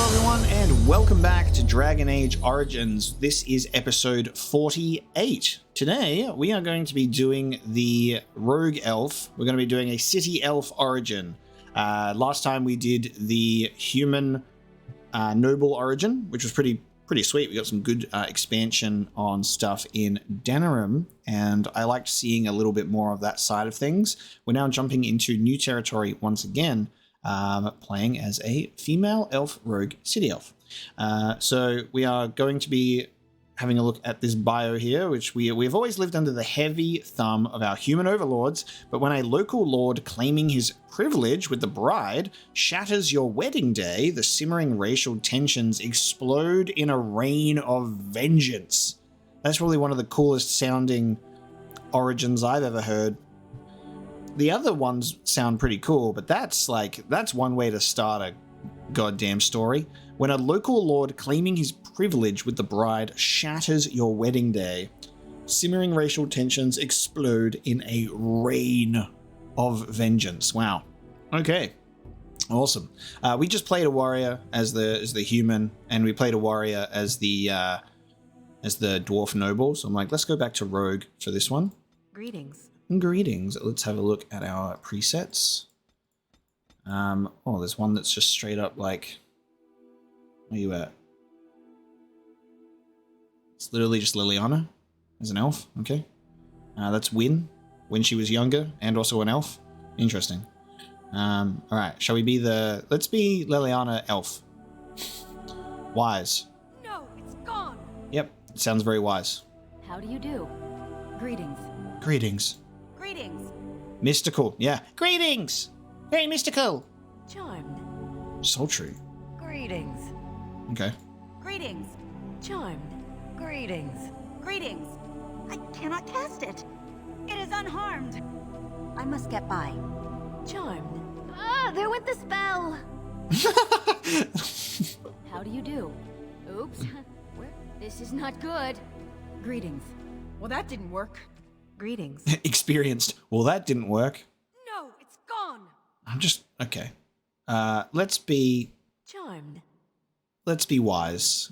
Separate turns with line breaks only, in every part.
everyone, and welcome back to Dragon Age Origins. This is episode 48. Today, we are going to be doing the Rogue Elf. We're going to be doing a City Elf origin. Last time we did the Human Noble origin, which was pretty sweet. We got some good expansion on stuff in Denerim, and I liked seeing a little bit more of that side of things. We're now jumping into new territory once again, playing as a female elf rogue city elf. So we are going to be having a look at this bio here, which we've always lived under the heavy thumb of our human overlords, but when a local lord claiming his privilege with the bride shatters your wedding day, the simmering racial tensions explode in a rain of vengeance. That's probably one of the coolest sounding origins I've ever heard. The other ones sound pretty cool, but that's one way to start a goddamn story. When a local lord claiming his privilege with the bride shatters your wedding day, simmering racial tensions explode in a rain of vengeance. Wow. Okay. Awesome. We just played a warrior as the human, and we played a warrior as the dwarf noble. So I'm like, let's go back to rogue for this one.
Greetings.
Greetings. Let's have a look at our presets. Oh, there's one that's just straight up like, where you at? It's literally just Liliana as an elf. Okay. That's Win when she was younger and also an elf. Interesting. All right. Shall we be let's be Liliana elf. Wise.
No, it's gone.
Yep. Sounds very wise.
How do you do? Greetings.
Greetings.
Greetings.
Mystical. Yeah. Greetings. Very mystical.
Charmed.
Sultry.
Greetings.
Okay.
Greetings. Charmed. Greetings. Greetings. I cannot cast it. It is unharmed. I must get by. Charmed. Ah, there went the spell. How do you do? Oops. This is not good. Greetings. Well, that didn't work. Greetings.
Experienced. Well, that didn't work.
No, it's gone.
I'm just okay. Let's be
Charmed.
Let's be wise.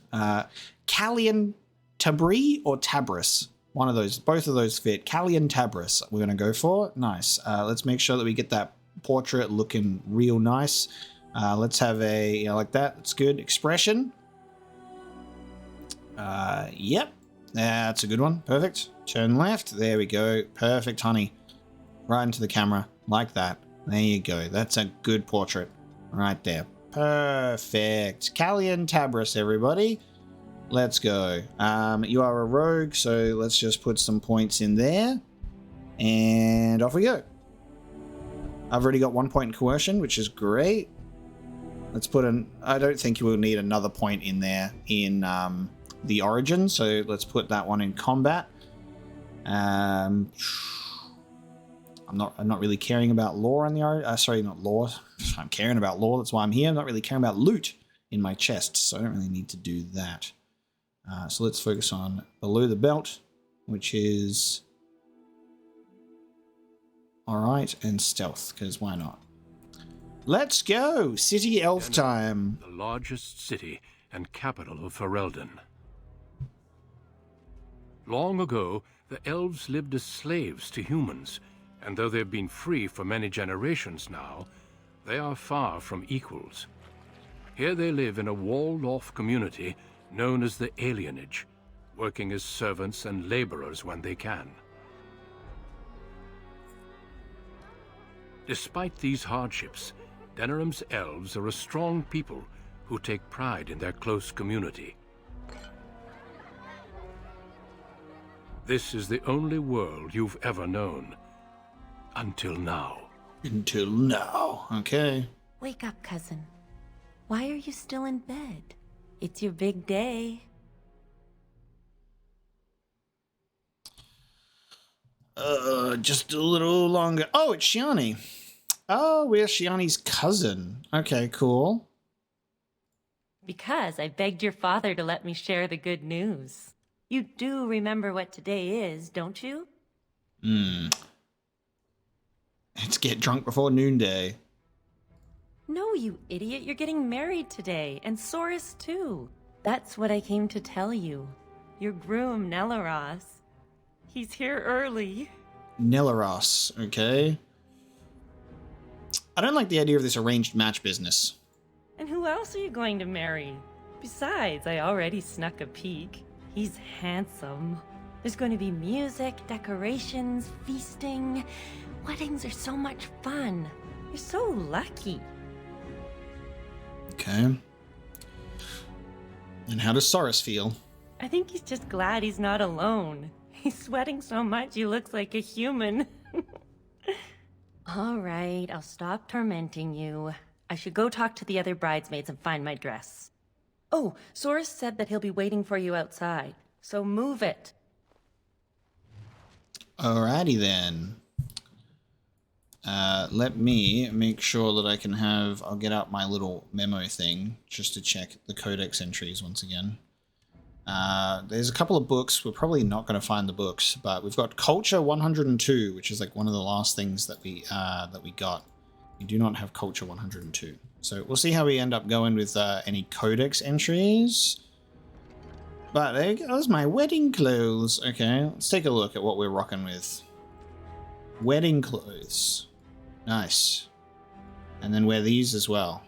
Callian Tabri or Tabris? One of those. Both of those fit. Callian Tabris. We're gonna go for. Nice. Let's make sure that we get that portrait looking real nice. Let's have a like that. That's good. Expression. Yep. That's a good one. Perfect. Turn left. There we go. Perfect, honey. Right into the camera. Like that. There you go. That's a good portrait. Right there. Perfect. Callian Tabris, everybody. Let's go. You are a rogue, so let's just put some points in there. And off we go. I've already got 1 point in coercion, which is great. Let's put I don't think you will need another point in there in the origin, so let's put that one in combat. I'm not really caring about lore on the origin. Sorry, not lore. I'm caring about lore. That's why I'm here. I'm not really caring about loot in my chests, so I don't really need to do that. So let's focus on below the belt, which is all right, and stealth, because why not? Let's go! City Elf time.
The largest city and capital of Ferelden. Long ago, the elves lived as slaves to humans, and though they've been free for many generations now, they are far from equals. Here they live in a walled-off community known as the Alienage, working as servants and laborers when they can. Despite these hardships, Denerim's elves are a strong people who take pride in their close community. This is the only world you've ever known. Until now.
Until now. Okay.
Wake up, cousin. Why are you still in bed? It's your big day.
Just a little longer. Oh, it's Shiani. Oh, we're Shiani's cousin. Okay, cool.
Because I begged your father to let me share the good news. You do remember what today is, don't you?
It's get drunk before noonday.
No, you idiot. You're getting married today. And Soris, too. That's what I came to tell you. Your groom, Nelaros. He's here early.
Nelaros, okay. I don't like the idea of this arranged match business.
And who else are you going to marry? Besides, I already snuck a peek. He's handsome. There's going to be music, decorations, feasting. Weddings are so much fun. You're so lucky.
Okay. And how does Soris feel?
I think he's just glad he's not alone. He's sweating so much he looks like a human. All right, I'll stop tormenting you. I should go talk to the other bridesmaids and find my dress. Oh, Soris said that he'll be waiting for you outside, so move it.
Alrighty then. Let me make sure that I can have... I'll get out my little memo thing just to check the codex entries once again. There's a couple of books. We're probably not going to find the books, but we've got Culture 102, which is like one of the last things that we got. We do not have Culture 102. So we'll see how we end up going with any codex entries. But there goes my wedding clothes. Okay, let's take a look at what we're rocking with. Wedding clothes. Nice. And then wear these as well.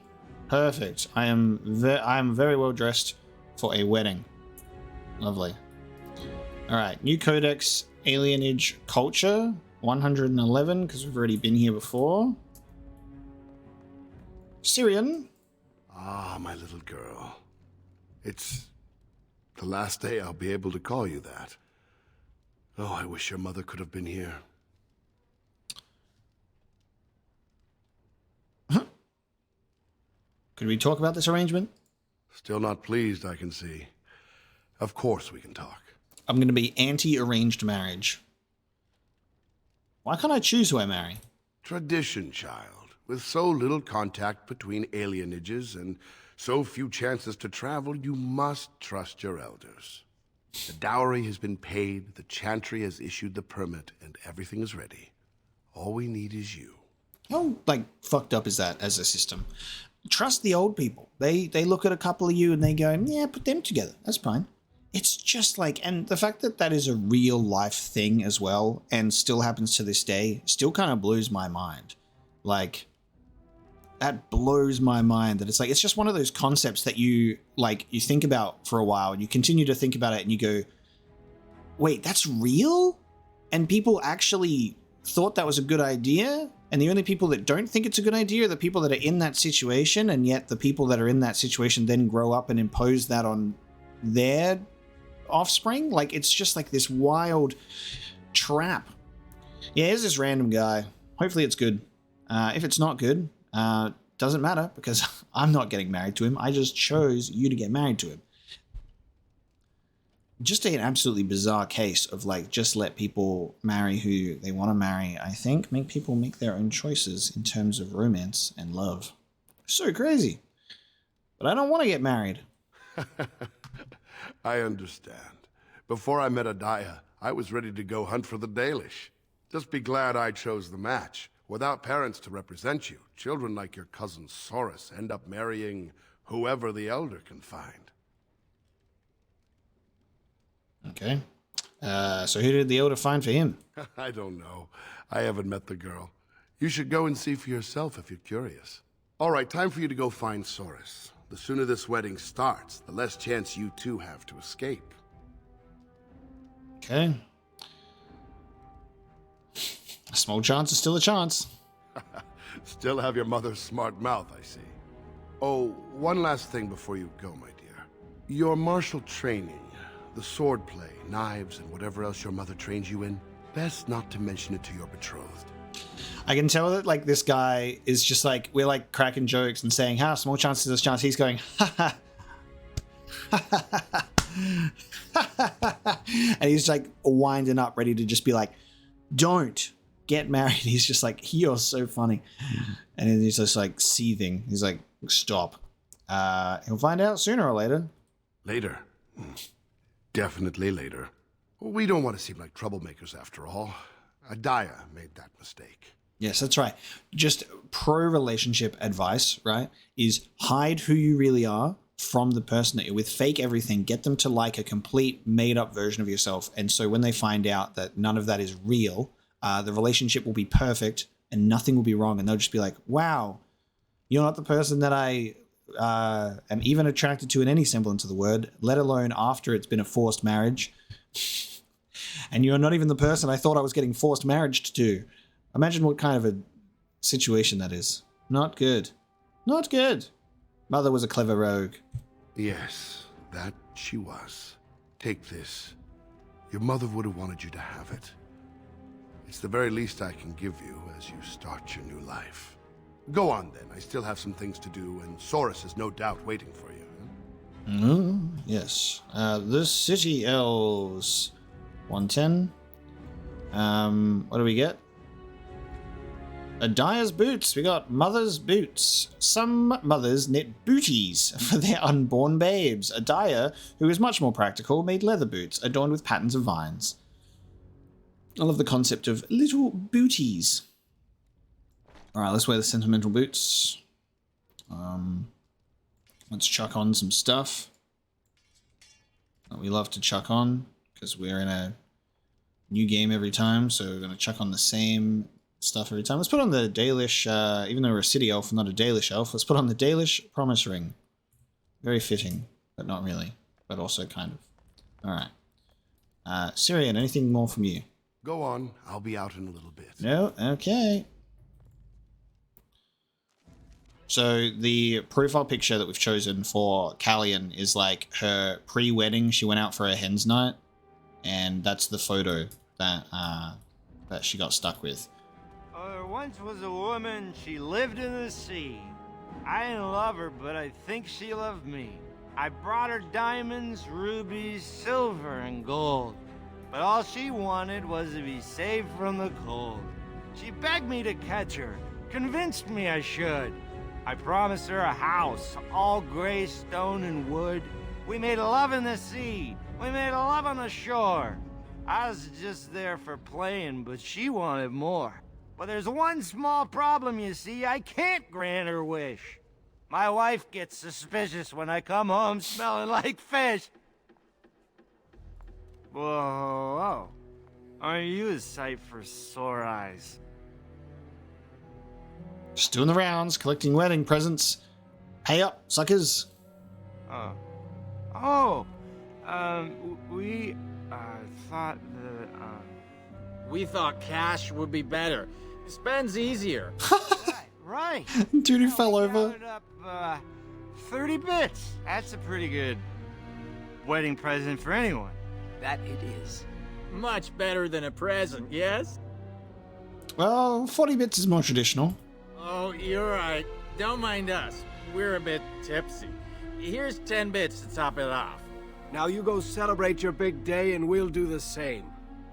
Perfect. I am very well dressed for a wedding. Lovely. Alright, new codex, Alienage Culture 111, because we've already been here before. Syrian.
Ah, my little girl. It's the last day I'll be able to call you that. Oh, I wish your mother could have been here.
Could we talk about this arrangement?
Still not pleased, I can see. Of course we can talk.
I'm going to be anti-arranged marriage. Why can't I choose who I marry?
Tradition, child. With so little contact between alienages and so few chances to travel, you must trust your elders. The dowry has been paid, the chantry has issued the permit, and everything is ready. All we need is you.
How, like, fucked up is that as a system? Trust the old people. They look at a couple of you and they go, yeah, put them together. That's fine. It's just like, and the fact that that is a real life thing as well and still happens to this day still kind of blows my mind. Like, that blows my mind that it's like, it's just one of those concepts that you think about for a while and you continue to think about it and you go, wait, that's real? And people actually thought that was a good idea? And the only people that don't think it's a good idea are the people that are in that situation, and yet the people that are in that situation then grow up and impose that on their offspring? Like, it's just like this wild trap. Yeah, here's this random guy. Hopefully it's good. If it's not good, doesn't matter because I'm not getting married to him. I just chose you to get married to him. Just an absolutely bizarre case of like, just let people marry who they want to marry. I think make people make their own choices in terms of romance and love. So crazy. But I don't want to get married.
I understand. Before I met Adaya, I was ready to go hunt for the Dalish. Just be glad I chose the match. Without parents to represent you, children like your cousin Soris end up marrying whoever the elder can find.
Okay. So who did the elder find for him?
I don't know. I haven't met the girl. You should go and see for yourself if you're curious. All right, time for you to go find Soris. The sooner this wedding starts, the less chance you two have to escape.
Okay. A small chance is still a chance.
Still have your mother's smart mouth, I see. Oh, one last thing before you go, my dear. Your martial training, the swordplay, knives, and whatever else your mother trains you in, best not to mention it to your betrothed.
I can tell that like this guy is just like, we're like cracking jokes and saying, ha, small chance is a chance. He's going, ha ha. And he's like winding up, ready to just be like, don't get married. He's just like, you're so funny. And then he's just like seething. He's like, stop. He'll find out sooner or later.
Later. Definitely later. We don't want to seem like troublemakers after all. Adaya made that mistake.
Yes, that's right. Just pro-relationship advice, right, is hide who you really are from the person that you're with. Fake everything. Get them to like a complete made-up version of yourself. And so when they find out that none of that is real, the relationship will be perfect and nothing will be wrong. And they'll just be like, wow, you're not the person that I am even attracted to in any semblance of the word, let alone after it's been a forced marriage. And you're not even the person I thought I was getting forced marriage to. Imagine what kind of a situation that is. Not good. Not good. Mother was a clever rogue.
Yes, that she was. Take this. Your mother would have wanted you to have it. It's the very least I can give you as you start your new life. Go on then. I still have some things to do, and Saurus is no doubt waiting for you.
Yes. The city elves. 110. What do we get? Adiah's boots. We got mother's boots. Some mothers knit booties for their unborn babes. Adiah, who is much more practical, made leather boots adorned with patterns of vines. I love the concept of little booties. All right, let's wear the sentimental boots. Let's chuck on some stuff that we love to chuck on because we're in a new game every time, so we're going to chuck on the same stuff every time. Let's put on the Dalish, even though we're a city elf and not a Dalish elf, let's put on the Dalish promise ring. Very fitting, but not really, but also kind of. All right. Syrian, anything more from you?
Go on. I'll be out in a little bit.
No? Okay. So the profile picture that we've chosen for Callian is like her pre-wedding. She went out for a hen's night, and that's the photo that that she got stuck with.
There once was a woman, she lived in the sea. I didn't love her, but I think she loved me. I brought her diamonds, rubies, silver, and gold. But all she wanted was to be saved from the cold. She begged me to catch her, convinced me I should. I promised her a house, all gray stone and wood. We made love in the sea. We made love on the shore. I was just there for playing, but she wanted more. But there's one small problem, you see. I can't grant her wish. My wife gets suspicious when I come home smelling like fish. Whoa. Aren't you a sight for sore eyes?
Just doing the rounds, collecting wedding presents. Pay up, suckers.
We thought that,
We thought cash would be better. Spends easier.
Right.
Dude who fell over.
Counted up, 30 bits. That's a pretty good wedding present for anyone.
That it is. Much better than a present, yes?
Well, 40 bits is more traditional.
Oh, you're right. Don't mind us. We're a bit tipsy. Here's 10 bits to top it off.
Now you go celebrate your big day and we'll do the same.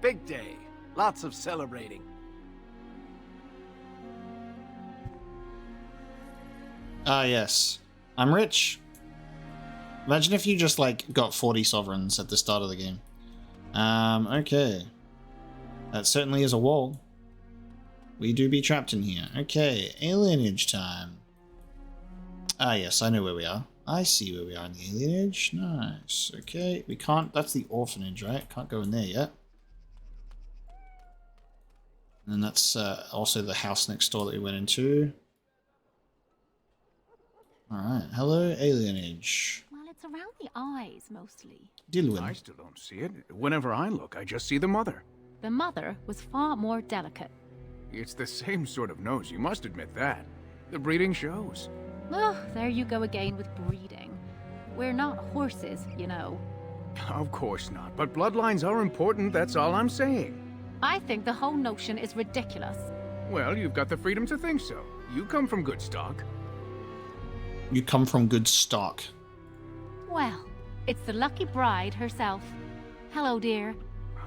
Big day. Lots of celebrating.
Yes. I'm rich. Imagine if you just, like, got 40 sovereigns at the start of the game. Okay. That certainly is a wall. We do be trapped in here. Okay, alienage time. Yes, I know where we are. I see where we are in the alienage. Nice. Okay, we can't... That's the orphanage, right? Can't go in there yet. And that's also the house next door that we went into. Alright, hello, alienage.
Well, it's around the eyes, mostly.
Dilwyn.
I still don't see it. Whenever I look, I just see the mother.
The mother was far more delicate.
It's the same sort of nose, you must admit that. The breeding shows.
Oh, there you go again with breeding. We're not horses, you know.
Of course not, but bloodlines are important, that's all I'm saying.
I think the whole notion is ridiculous.
Well, you've got the freedom to think so. You come from good stock.
You come from good stock.
Well, it's the lucky bride herself. Hello, dear.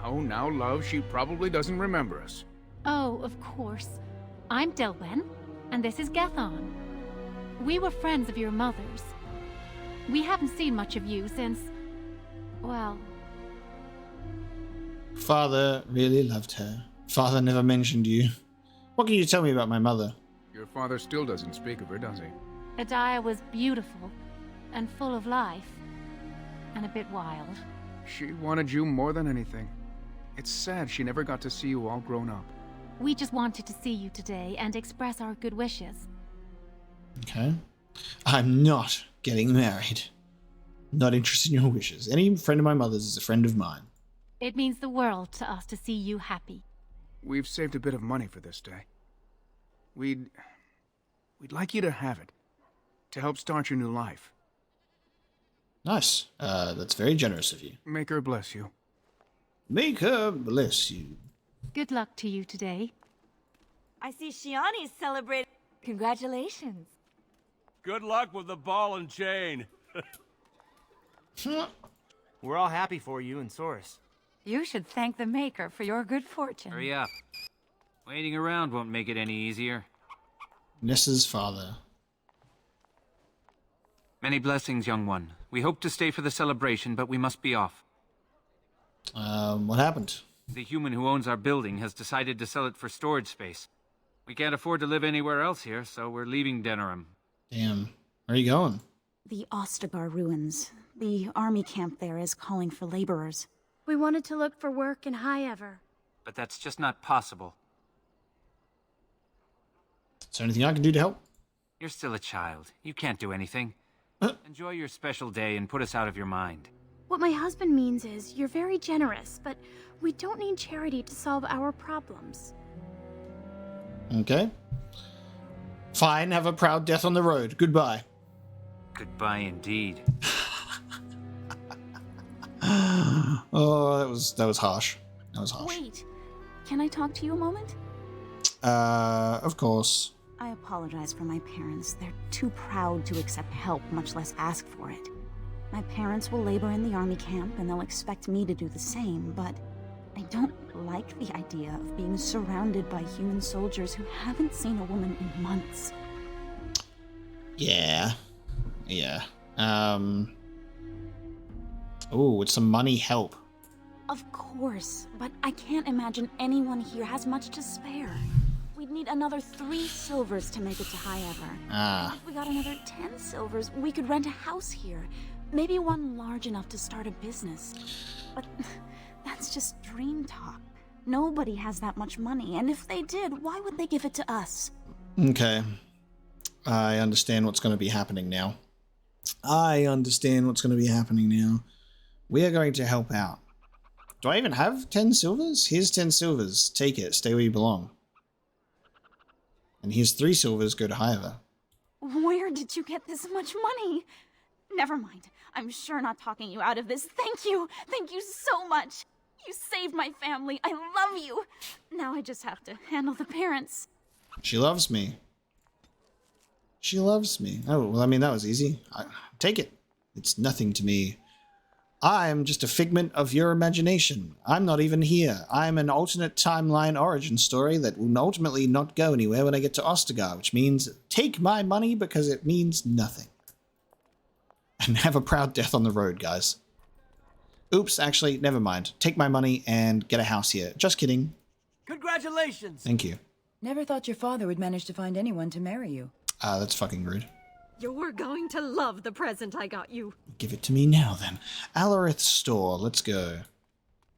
Oh, now, love, she probably doesn't remember us.
Oh, of course. I'm Dilwyn, and this is Gethon. We were friends of your mother's. We haven't seen much of you since... well...
Father really loved her. Father never mentioned you. What can you tell me about my mother?
Your father still doesn't speak of her, does he?
Adiah was beautiful and full of life and a bit wild.
She wanted you more than anything. It's sad she never got to see you all grown up.
We just wanted to see you today and express our good wishes.
Okay. I'm not getting married. Not interested in your wishes. Any friend of my mother's is a friend of mine.
It means the world to us to see you happy.
We've saved a bit of money for this day. We'd like you to have it, to help start your new life.
Nice. That's very generous of you.
Make her bless you.
Make her bless you.
Good luck to you today.
I see Shiani's celebrating. Congratulations.
Good luck with the ball and chain.
We're all happy for you and Source.
You should thank the Maker for your good fortune.
Hurry up. Waiting around won't make it any easier.
Nessa's father.
Many blessings, young one. We hope to stay for the celebration, but we must be off.
What happened?
The human who owns our building has decided to sell it for storage space. We can't afford to live anywhere else here, so we're leaving Denerim.
Damn. Where are you going?
The Ostagar ruins. The army camp there is calling for laborers.
We wanted to look for work in High Ever.
But that's just not possible.
Is there anything I can do to help?
You're still a child. You can't do anything. Enjoy your special day and put us out of your mind.
What my husband means is, you're very generous, but we don't need charity to solve our problems.
Okay. Fine, have a proud death on the road. Goodbye.
Goodbye indeed.
Oh, that was harsh. That was harsh.
Wait, can I talk to you a moment?
Of course.
I apologize for my parents. They're too proud to accept help, much less ask for it. My parents will labor in the army camp, and they'll expect me to do the same, but I don't like the idea of being surrounded by human soldiers who haven't seen a woman in months.
Yeah. Oh, would some money help?
Of course, but I can't imagine anyone here has much to spare. We'd need another 3 silvers to make it to High Ever. And if we got another 10 silvers, we could rent a house here. Maybe one large enough to start a business. But that's just dream talk. Nobody has that much money, and if they did, why would they give it to us?
Okay. I understand what's going to be happening now. We are going to help out. Do I even have 10 silvers? Here's 10 silvers. Take it. Stay where you belong. And here's 3 silvers. Go to High Ever.
Where did you get this much money? Never mind. I'm sure not talking you out of this. Thank you. Thank you so much. You saved my family. I love you. Now I just have to handle the parents.
She loves me. Oh, well, I mean, that was easy. Take it. It's nothing to me. I'm just a figment of your imagination. I'm not even here. I'm an alternate timeline origin story that will ultimately not go anywhere when I get to Ostagar, which means take my money because it means nothing. And have a proud death on the road, guys. Oops, actually, never mind. Take my money and get a house here. Just kidding.
Congratulations!
Thank you.
Never thought your father would manage to find anyone to marry you.
That's fucking rude.
You're going to love the present I got you.
Give it to me now, then. Alarith's store. Let's go.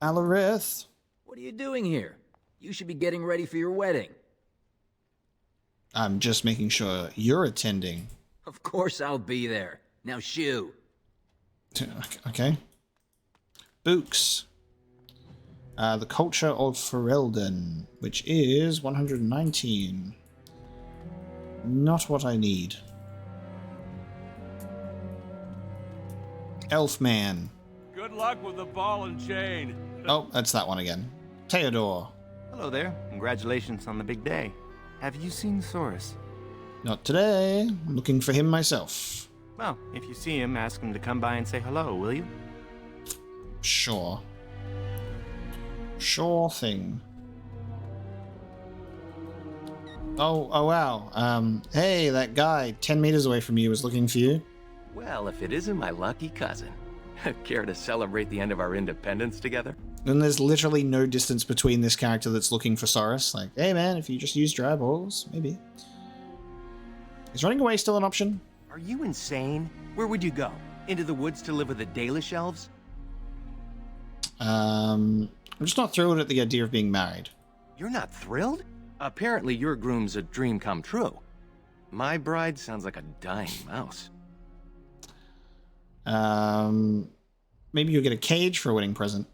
Alarith.
What are you doing here? You should be getting ready for your wedding.
I'm just making sure you're attending.
Of course I'll be there. Now shoo.
Okay. Books. The Culture of Ferelden, which is 119. Not what I need. Elfman.
Good luck with the ball and chain.
Oh, that's that one again. Theodore.
Hello there. Congratulations on the big day. Have you seen Source?
Not today. I'm looking for him myself.
Well, if you see him, ask him to come by and say hello, will you?
Sure. Sure thing. Oh wow. Hey, that guy 10 meters away from you was looking for you.
Well, if it isn't my lucky cousin. Care to celebrate the end of our independence together?
And there's literally no distance between this character that's looking for Soros. Like, hey man, if you just use dry balls, maybe. Is running away still an option?
Are you insane? Where would you go? Into the woods to live with the Dalish elves?
I'm just not thrilled at the idea of being married.
You're not thrilled? Apparently your groom's a dream come true. My bride sounds like a dying mouse.
Maybe you'll get a cage for a wedding present.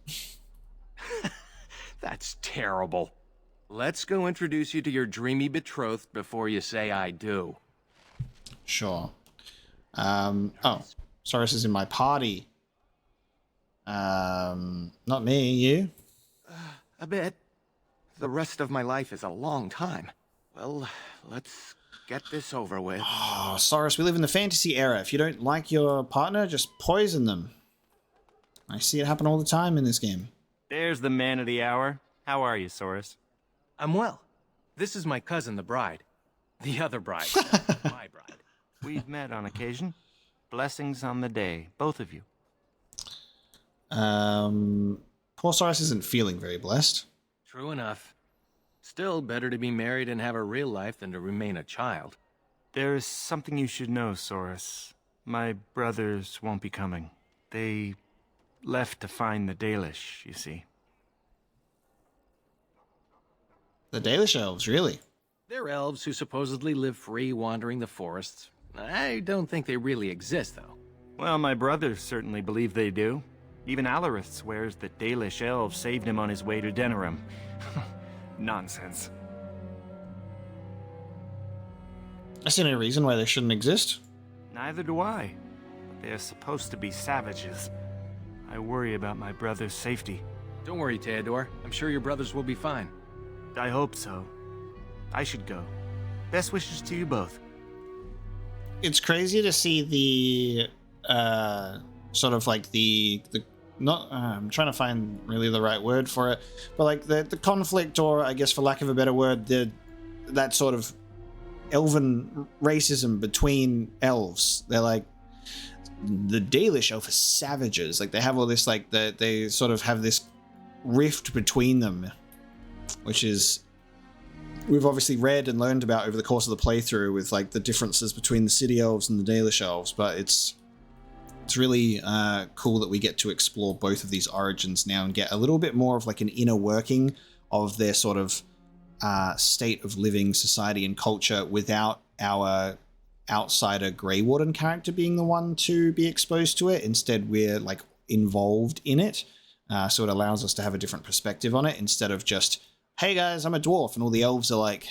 That's terrible. Let's go introduce you to your dreamy betrothed before you say I do.
Sure. Oh, Soros is in my party. Not me, you?
A bit. The rest of my life is a long time. Well, let's get this over with.
Oh, Soros, we live in the fantasy era. If you don't like your partner, just poison them. I see it happen all the time in this game.
There's the man of the hour. How are you, Soros?
I'm well. This is my cousin, the bride. The other bride. My bride.
We've met on occasion. Blessings on the day, both of you.
Poor Soros isn't feeling very blessed.
True enough. Still better to be married and have a real life than to remain a child.
There is something you should know, Soros. My brothers won't be coming. They left to find the Dalish, you see.
The Dalish elves, really?
They're elves who supposedly live free wandering the forests. I don't think they really exist, though.
Well, my brothers certainly believe they do. Even Alarith swears that Dalish elves saved him on his way to Denerim. Nonsense.
I see no reason why they shouldn't exist.
Neither do I. But they are supposed to be savages. I worry about my brother's safety.
Don't worry, Theodore. I'm sure your brothers will be fine.
I hope so. I should go. Best wishes to you both.
It's crazy to see the sort of like the not I'm trying to find really the right word for it, but like the conflict, or I guess for lack of a better word, that sort of elven racism between elves. They're like, the Dalish elf are savages. Like they have all this, like they sort of have this rift between them, which is we've obviously read and learned about over the course of the playthrough with like the differences between the city elves and the Dalish elves. But it's really cool that we get to explore both of these origins now and get a little bit more of like an inner working of their sort of state of living, society and culture, without our outsider Grey Warden character being the one to be exposed to it. Instead, we're like involved in it. So it allows us to have a different perspective on it, instead of just, hey guys, I'm a dwarf, and all the elves are like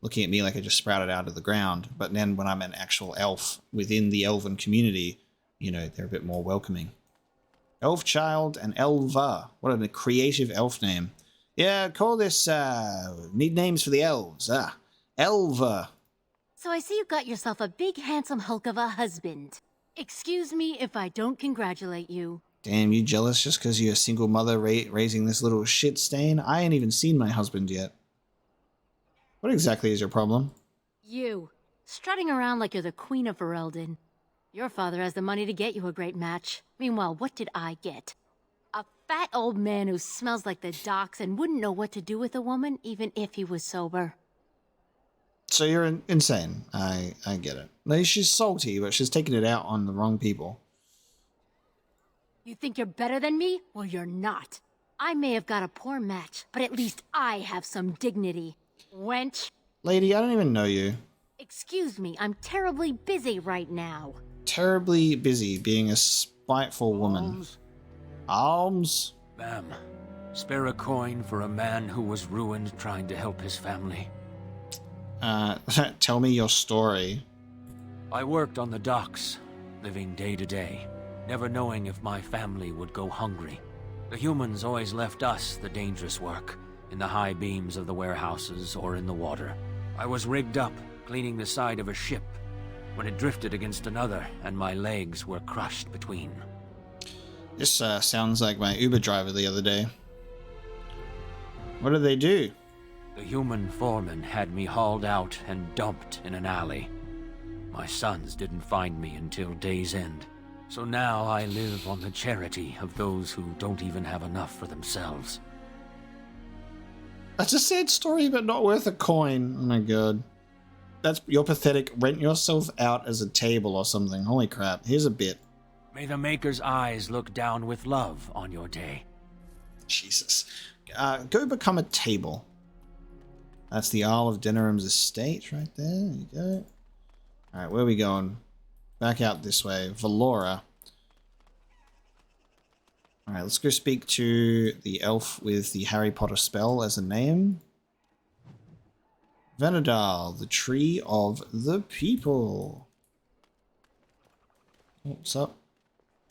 looking at me like I just sprouted out of the ground. But then when I'm an actual elf within the elven community, you know, they're a bit more welcoming. Elfchild and Elva. What a creative elf name. Yeah, call this, need names for the elves. Elva.
So I see you got yourself a big handsome hulk of a husband. Excuse me if I don't congratulate you.
Damn, you jealous just because you're a single mother raising this little shit stain? I ain't even seen my husband yet. What exactly is your problem?
You, strutting around like you're the queen of Ferelden. Your father has the money to get you a great match. Meanwhile, what did I get? A fat old man who smells like the docks and wouldn't know what to do with a woman, even if he was sober.
So you're insane. I get it. Like, she's salty, but she's taking it out on the wrong people.
You think you're better than me? Well, you're not. I may have got a poor match, but at least I have some dignity. Wench.
Lady, I don't even know you.
Excuse me, I'm terribly busy right now.
Terribly busy being a spiteful woman. Alms?
Ma'am, spare a coin for a man who was ruined trying to help his family.
Tell me your story.
I worked on the docks, living day to day, never knowing if my family would go hungry. The humans always left us the dangerous work, in the high beams of the warehouses or in the water. I was rigged up, cleaning the side of a ship, when it drifted against another and my legs were crushed between.
This sounds like my Uber driver the other day. What did they do?
The human foreman had me hauled out and dumped in an alley. My sons didn't find me until day's end. So now I live on the charity of those who don't even have enough for themselves.
That's a sad story, but not worth a coin. Oh my god. You're pathetic. Rent yourself out as a table or something. Holy crap. Here's a bit.
May the Maker's eyes look down with love on your day.
Jesus. Go become a table. That's the Isle of Denerim's estate right there. There you go. Alright, where are we going? Back out this way. Valora. Alright, let's go speak to the elf with the Harry Potter spell as a name. Vanadal, the Tree of the People. What's up?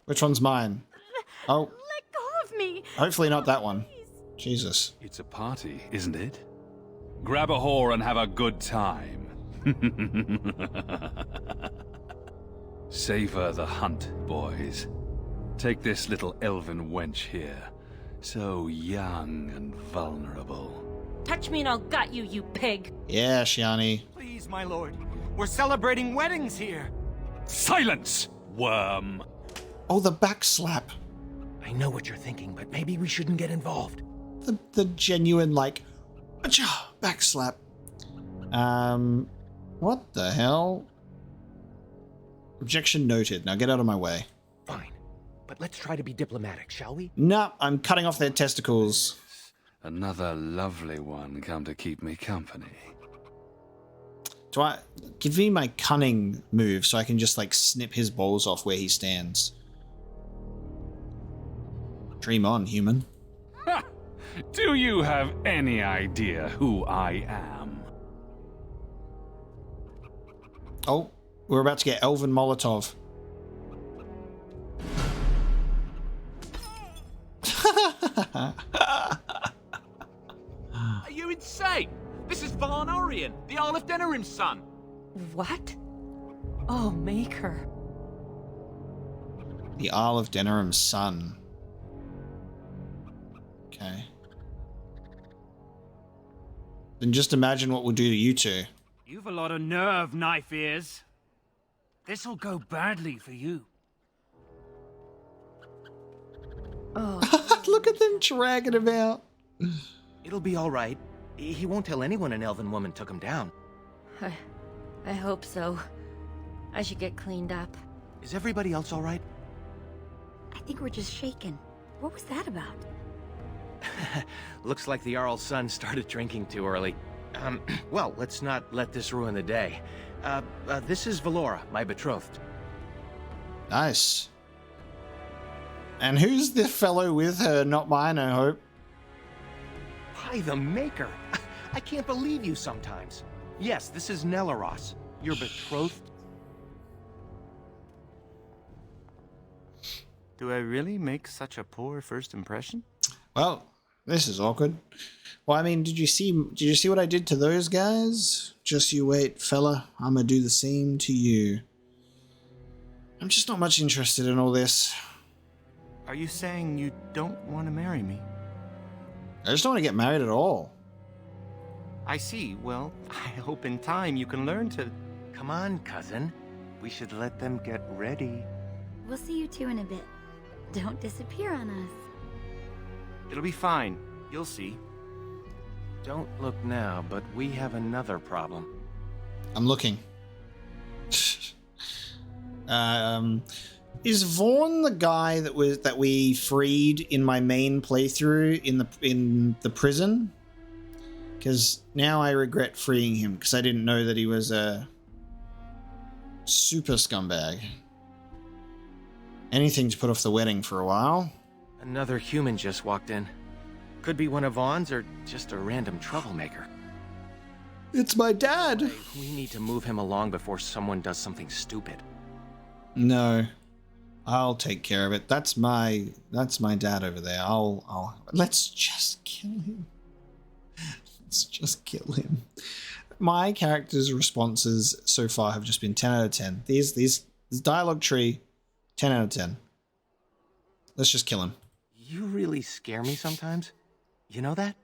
Which one's mine? Oh.
Let go of me!
Hopefully not that one. Jesus.
It's a party, isn't it? Grab a whore and have a good time. Savor the hunt, boys. Take this little elven wench here. So young and vulnerable.
Touch me and I'll gut you, you pig.
Yeah, Shiani.
Please, my lord. We're celebrating weddings here.
Silence, worm.
Oh, the back slap.
I know what you're thinking, but maybe we shouldn't get involved.
The genuine, like, back slap. What the hell? Objection noted. Now get out of my way.
Fine. But let's try to be diplomatic, shall we?
No, I'm cutting off their testicles.
Another lovely one come to keep me company.
Give me my cunning move so I can just like snip his balls off where he stands. Dream on, human.
Ha! Do you have any idea who I am?
Oh, we're about to get Elven Molotov.
Are you insane? This is Vaughn Orion, the Isle of Denerim's son.
What? Oh, Maker.
The Isle of Denerim's son. Okay. Then just imagine what we'll do to you two.
You've a lot of nerve, knife ears. This'll go badly for you.
Oh.
Look at them dragging him out.
It'll be all right. He won't tell anyone an elven woman took him down.
I hope so. I should get cleaned up.
Is everybody else all right?
I think we're just shaken. What was that about?
Looks like the Jarl's son started drinking too early. Well, let's not let this ruin the day. This is Valora, my betrothed.
Nice. And who's the fellow with her? Not mine, I hope.
By the Maker! I can't believe you sometimes. Yes, this is Nelaros, your betrothed.
Do I really make such a poor first impression?
Well, this is awkward. Well, I mean, did you see what I did to those guys? Just you wait, fella. I'm gonna do the same to you. I'm just not much interested in all this.
Are you saying you don't want to marry me?
I just don't want to get married at all.
I see. Well, I hope in time you can learn to...
Come on, cousin. We should let them get ready.
We'll see you two in a bit. Don't disappear on us.
It'll be fine. You'll see.
Don't look now, but we have another problem.
I'm looking. Is Vaughn the guy that we freed in my main playthrough in the prison? Because now I regret freeing him because I didn't know that he was a super scumbag. Anything to put off the wedding for a while.
Another human just walked in. Could be one of Vaughn's or just a random troublemaker.
It's my dad.
We need to move him along before someone does something stupid.
No. I'll take care of it. That's my dad over there. Let's just kill him. Let's just kill him. My character's responses so far have just been 10 out of 10. This dialogue tree, 10 out of 10. Let's just kill him.
You really scare me sometimes. You know that?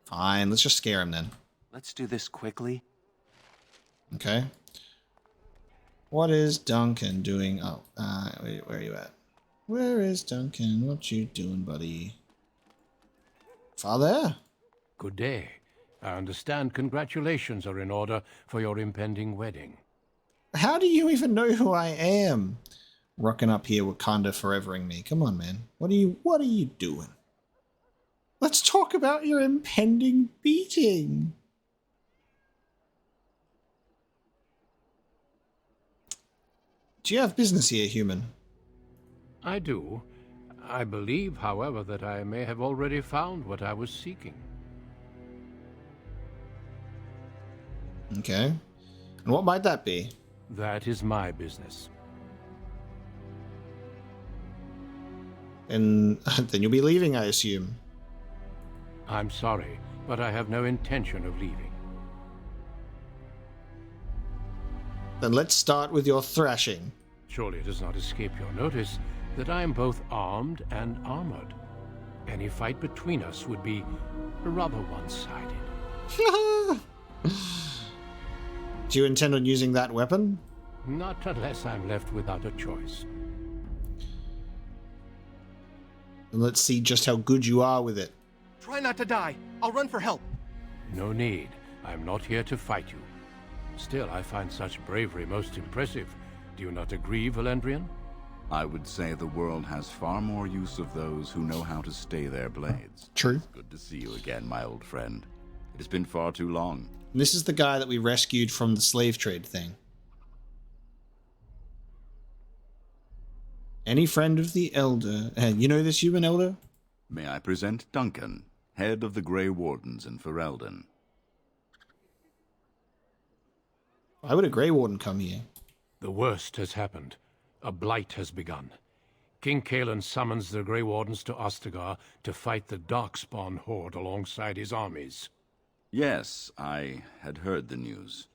Fine, let's just scare him then.
Let's do this quickly.
Okay. What is Duncan doing? Oh, where are you at? Where is Duncan? What you doing, buddy? Father?
Good day. I understand congratulations are in order for your impending wedding.
How do you even know who I am? Rocking up here, Wakanda forevering me. Come on, man. What are you doing? Let's talk about your impending beating. Do you have business here, human?
I do. I believe, however, that I may have already found what I was seeking.
Okay. And what might that be?
That is my business.
And then you'll be leaving, I assume.
I'm sorry, but I have no intention of leaving.
Then let's start with your thrashing.
Surely it does not escape your notice that I am both armed and armored. Any fight between us would be rather one-sided.
Do you intend on using that weapon?
Not unless I'm left without a choice.
And let's see just how good you are with it.
Try not to die. I'll run for help.
No need. I'm not here to fight you. Still, I find such bravery most impressive. Do you not agree, Valendrian?
I would say the world has far more use of those who know how to stay their blades.
True.
Good to see you again, my old friend. It has been far too long.
And this is the guy that we rescued from the slave trade thing. Any friend of the Elder. You know this human Elder?
May I present Duncan, head of the Grey Wardens in Ferelden.
Why would a Grey Warden come here?
The worst has happened. A blight has begun. King Kalen summons the Grey Wardens to Ostagar to fight the Darkspawn horde alongside his armies.
Yes, I had heard the news.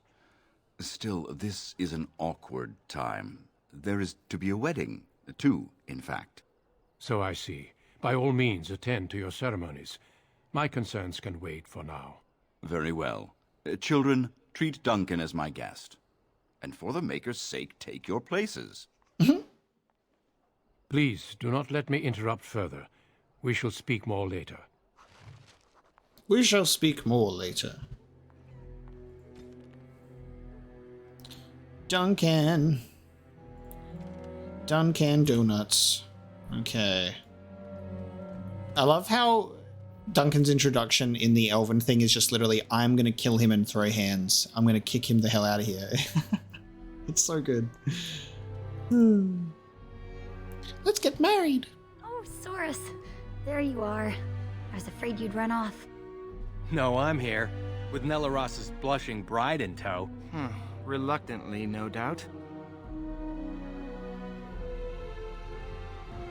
Still, this is an awkward time. There is to be a wedding. Two, in fact.
So I see. By all means, attend to your ceremonies. My concerns can wait for now.
Very well. Children, treat Duncan as my guest. And for the Maker's sake, take your places.
Please, do not let me interrupt further. We shall speak more later.
We shall speak more later. Duncan Donuts. Okay. I love how Duncan's introduction in the Elven thing is just literally, I'm going to kill him and throw hands. I'm going to kick him the hell out of here. It's so good. Let's get married.
Oh, Saurus. There you are. I was afraid you'd run off.
No, I'm here, with Nelaross's blushing bride in tow.
Reluctantly, no doubt.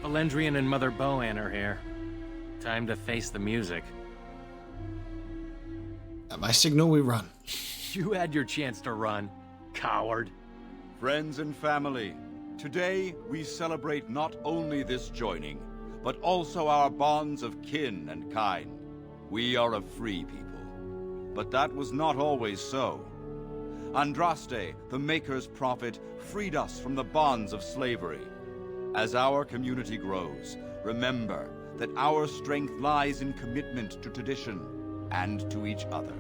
Valendrian and Mother Boann are here. Time to face the music.
At my signal, we run.
You had your chance to run, coward.
Friends and family, today we celebrate not only this joining, but also our bonds of kin and kind. We are a free people. But that was not always so. Andraste, the Maker's prophet, freed us from the bonds of slavery. As our community grows, remember that our strength lies in commitment to tradition and to each other.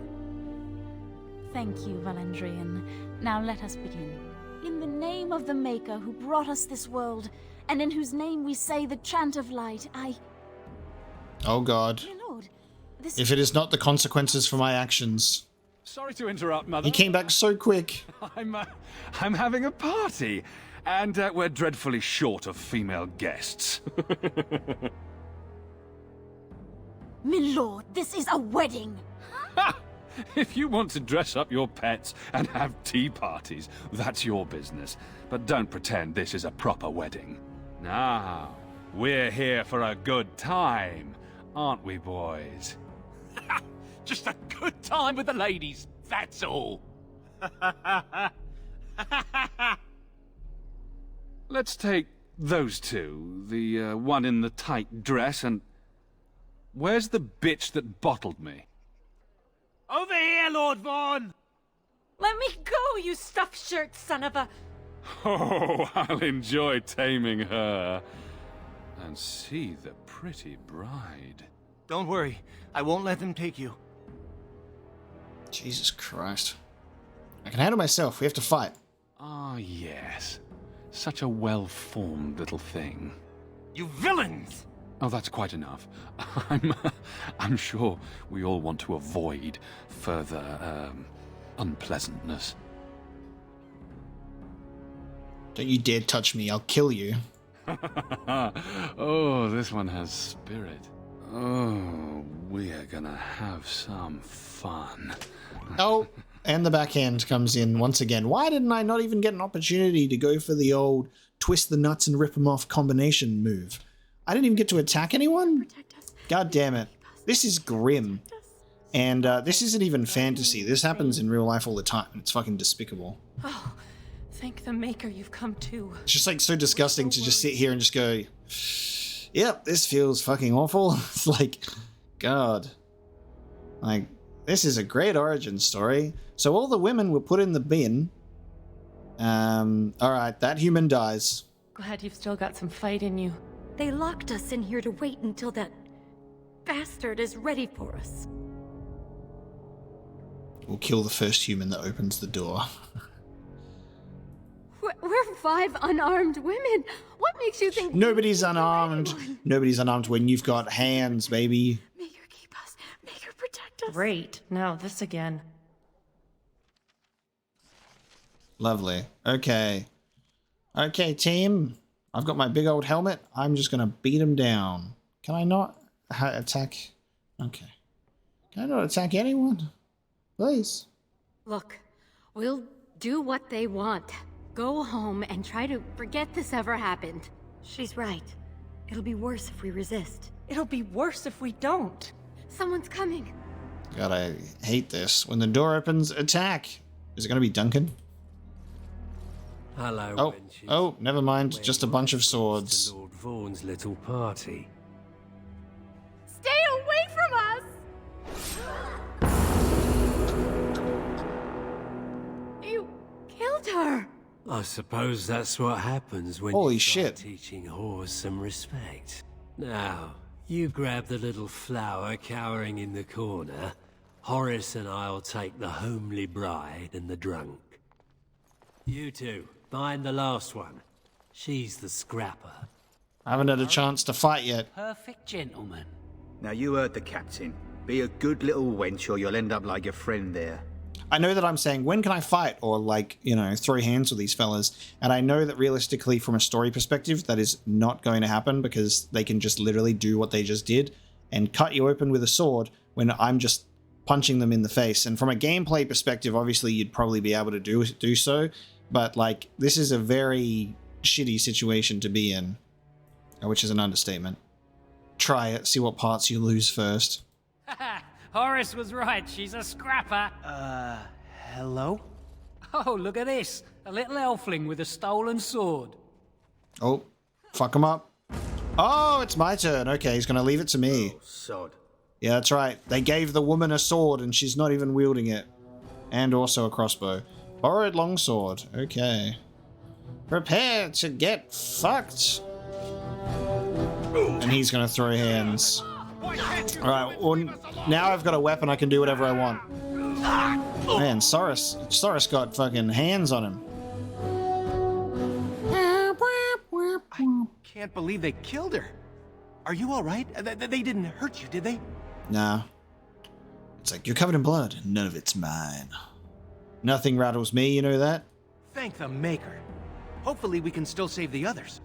Thank you, Valendrian. Now let us begin. In the name of the Maker who brought us this world, and in whose name we say the chant of light,
Oh God.
Dear Lord,
If it is not the consequences for my actions.
Sorry to interrupt, Mother.
He came back so quick.
I'm having a party, and we're dreadfully short of female guests.
Milord, this is a wedding!
If you want to dress up your pets and have tea parties, that's your business. But don't pretend this is a proper wedding. Now, we're here for a good time, aren't we, boys?
Just a good time with the ladies, that's all.
Let's take those two, the one in the tight dress and... Where's the bitch that bottled me?
Over here, Lord Vaughn!
Let me go, you stuffed shirt son of a...
Oh, I'll enjoy taming her. And see the pretty bride.
Don't worry, I won't let them take you.
Jesus Christ. I can handle myself. We have to fight.
Ah, yes. Such a well-formed little thing.
You villains!
Oh, that's quite enough. I'm sure we all want to avoid further, unpleasantness.
Don't you dare touch me. I'll kill you.
Oh, this one has spirit. Oh, we're gonna have some fun.
Oh, and the backhand comes in once again. Why didn't I not even get an opportunity to go for the old twist the nuts and rip them off combination move? I didn't even get to attack anyone? God damn it. This is grim. And this isn't even fantasy. This happens in real life all the time. It's fucking despicable.
Oh, thank the Maker you've come to.
It's just like so disgusting to just sit here and just go, yep, this feels fucking awful. It's like, God. Like, this is a great origin story. So all the women were put in the bin. Alright, that human dies.
Glad you've still got some fight in you.
They locked us in here to wait until that bastard is ready for us.
We'll kill the first human that opens the door.
We're 5 unarmed women. What makes you think
Nobody's unarmed. Nobody's unarmed when you've got hands, baby.
Maker keep us. Maker protect us.
Great. Now this again.
Lovely. Okay. Okay, team. I've got my big old helmet. I'm just going to beat him down. Can I not attack? Okay. Can I not attack anyone? Please.
Look, we'll do what they want. Go home and try to forget this ever happened.
She's right. It'll be worse if we resist.
It'll be worse if we don't.
Someone's coming.
God, I hate this. When the door opens, attack. Is it going to be Duncan?
Hello,
oh,
wenches.
oh, never mind. Just a bunch of swords.
To Lord Vaughn's little party.
Stay away from us! You killed her.
I suppose that's what happens when
Holy
you start
shit.
teaching whores some respect. Now, you grab the little flower cowering in the corner. Horace and I'll take the homely bride and the drunk. You two, find the last one. She's the scrapper.
I haven't had a chance to fight yet.
Perfect gentleman.
Now you heard the captain. Be a good little wench or you'll end up like your friend there.
I know that I'm saying, when can I fight? Or like, you know, throw hands with these fellas. And I know that realistically, from a story perspective, that is not going to happen because they can just literally do what they just did and cut you open with a sword when I'm just punching them in the face. And from a gameplay perspective, obviously you'd probably be able to do so. But like, this is a very shitty situation to be in, which is an understatement. Try it, see what parts you lose first.
Horace was right, she's a scrapper.
Hello?
Oh, look at this. A little elfling with a stolen sword.
Oh, fuck him up. Oh, it's my turn. Okay, he's gonna leave it to me.
Oh, sod.
Yeah, that's right. They gave the woman a sword and she's not even wielding it. And also a crossbow. Borrowed longsword. Okay. Prepare to get fucked. And he's gonna throw hands. Alright, well, now I've got a weapon, I can do whatever I want. Man, Soros got fucking hands on him.
I can't believe they killed her. Are you alright? They didn't hurt you, did they?
Nah. It's like, you're covered in blood. None of it's mine. Nothing rattles me, you know that?
Thank the Maker. Hopefully we can still save the others.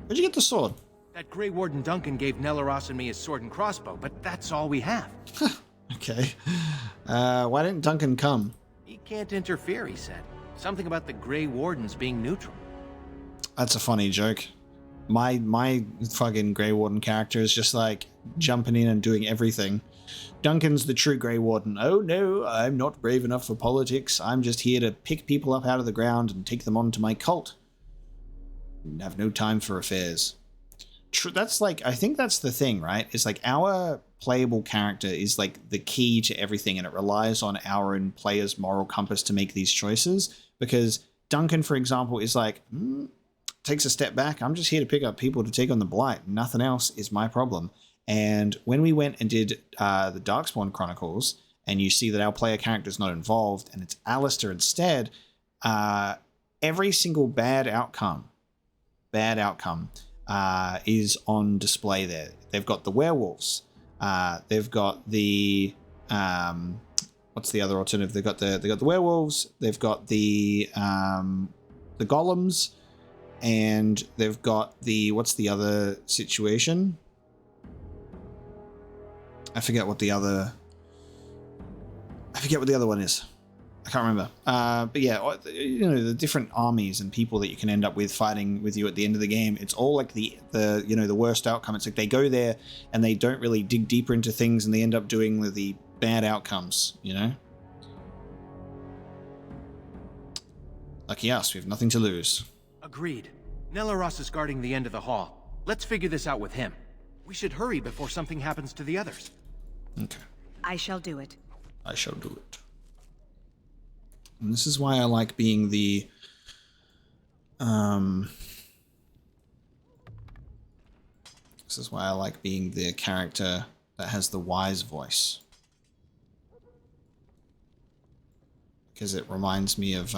Where'd you get the sword?
That Grey Warden Duncan gave Nelaros and me his sword and crossbow, but that's all we have.
Okay. Why didn't Duncan come?
He can't interfere, he said. Something about the Grey Wardens being neutral.
That's a funny joke. My fucking Grey Warden character is just like jumping in and doing everything. Duncan's the true Grey Warden. Oh no, I'm not brave enough for politics. I'm just here to pick people up out of the ground and take them onto my cult. And have no time for affairs. That's like, I think that's the thing, right? It's like our playable character is like the key to everything, and it relies on our own player's moral compass to make these choices, because Duncan, for example, is like, takes a step back. I'm just here to pick up people to take on the Blight. Nothing else is my problem. And when we went and did the Darkspawn Chronicles, and you see that our player character is not involved, and it's Alistair instead, every single bad outcome is on display there. They've got the werewolves. They've got the what's the other alternative? They've got the werewolves. They've got the golems, and they've got the what's the other situation? I forget what the other one is. I can't remember. But yeah, you know, the different armies and people that you can end up with fighting with you at the end of the game. It's all like the worst outcome. It's like they go there and they don't really dig deeper into things, and they end up doing the bad outcomes, you know? Lucky us, we have nothing to lose.
Agreed. Nelaros is guarding the end of the hall. Let's figure this out with him. We should hurry before something happens to the others.
Okay.
I shall do it.
I shall do it. And this is why I like being the this is why I like being the character that has the wise voice. Because it reminds me of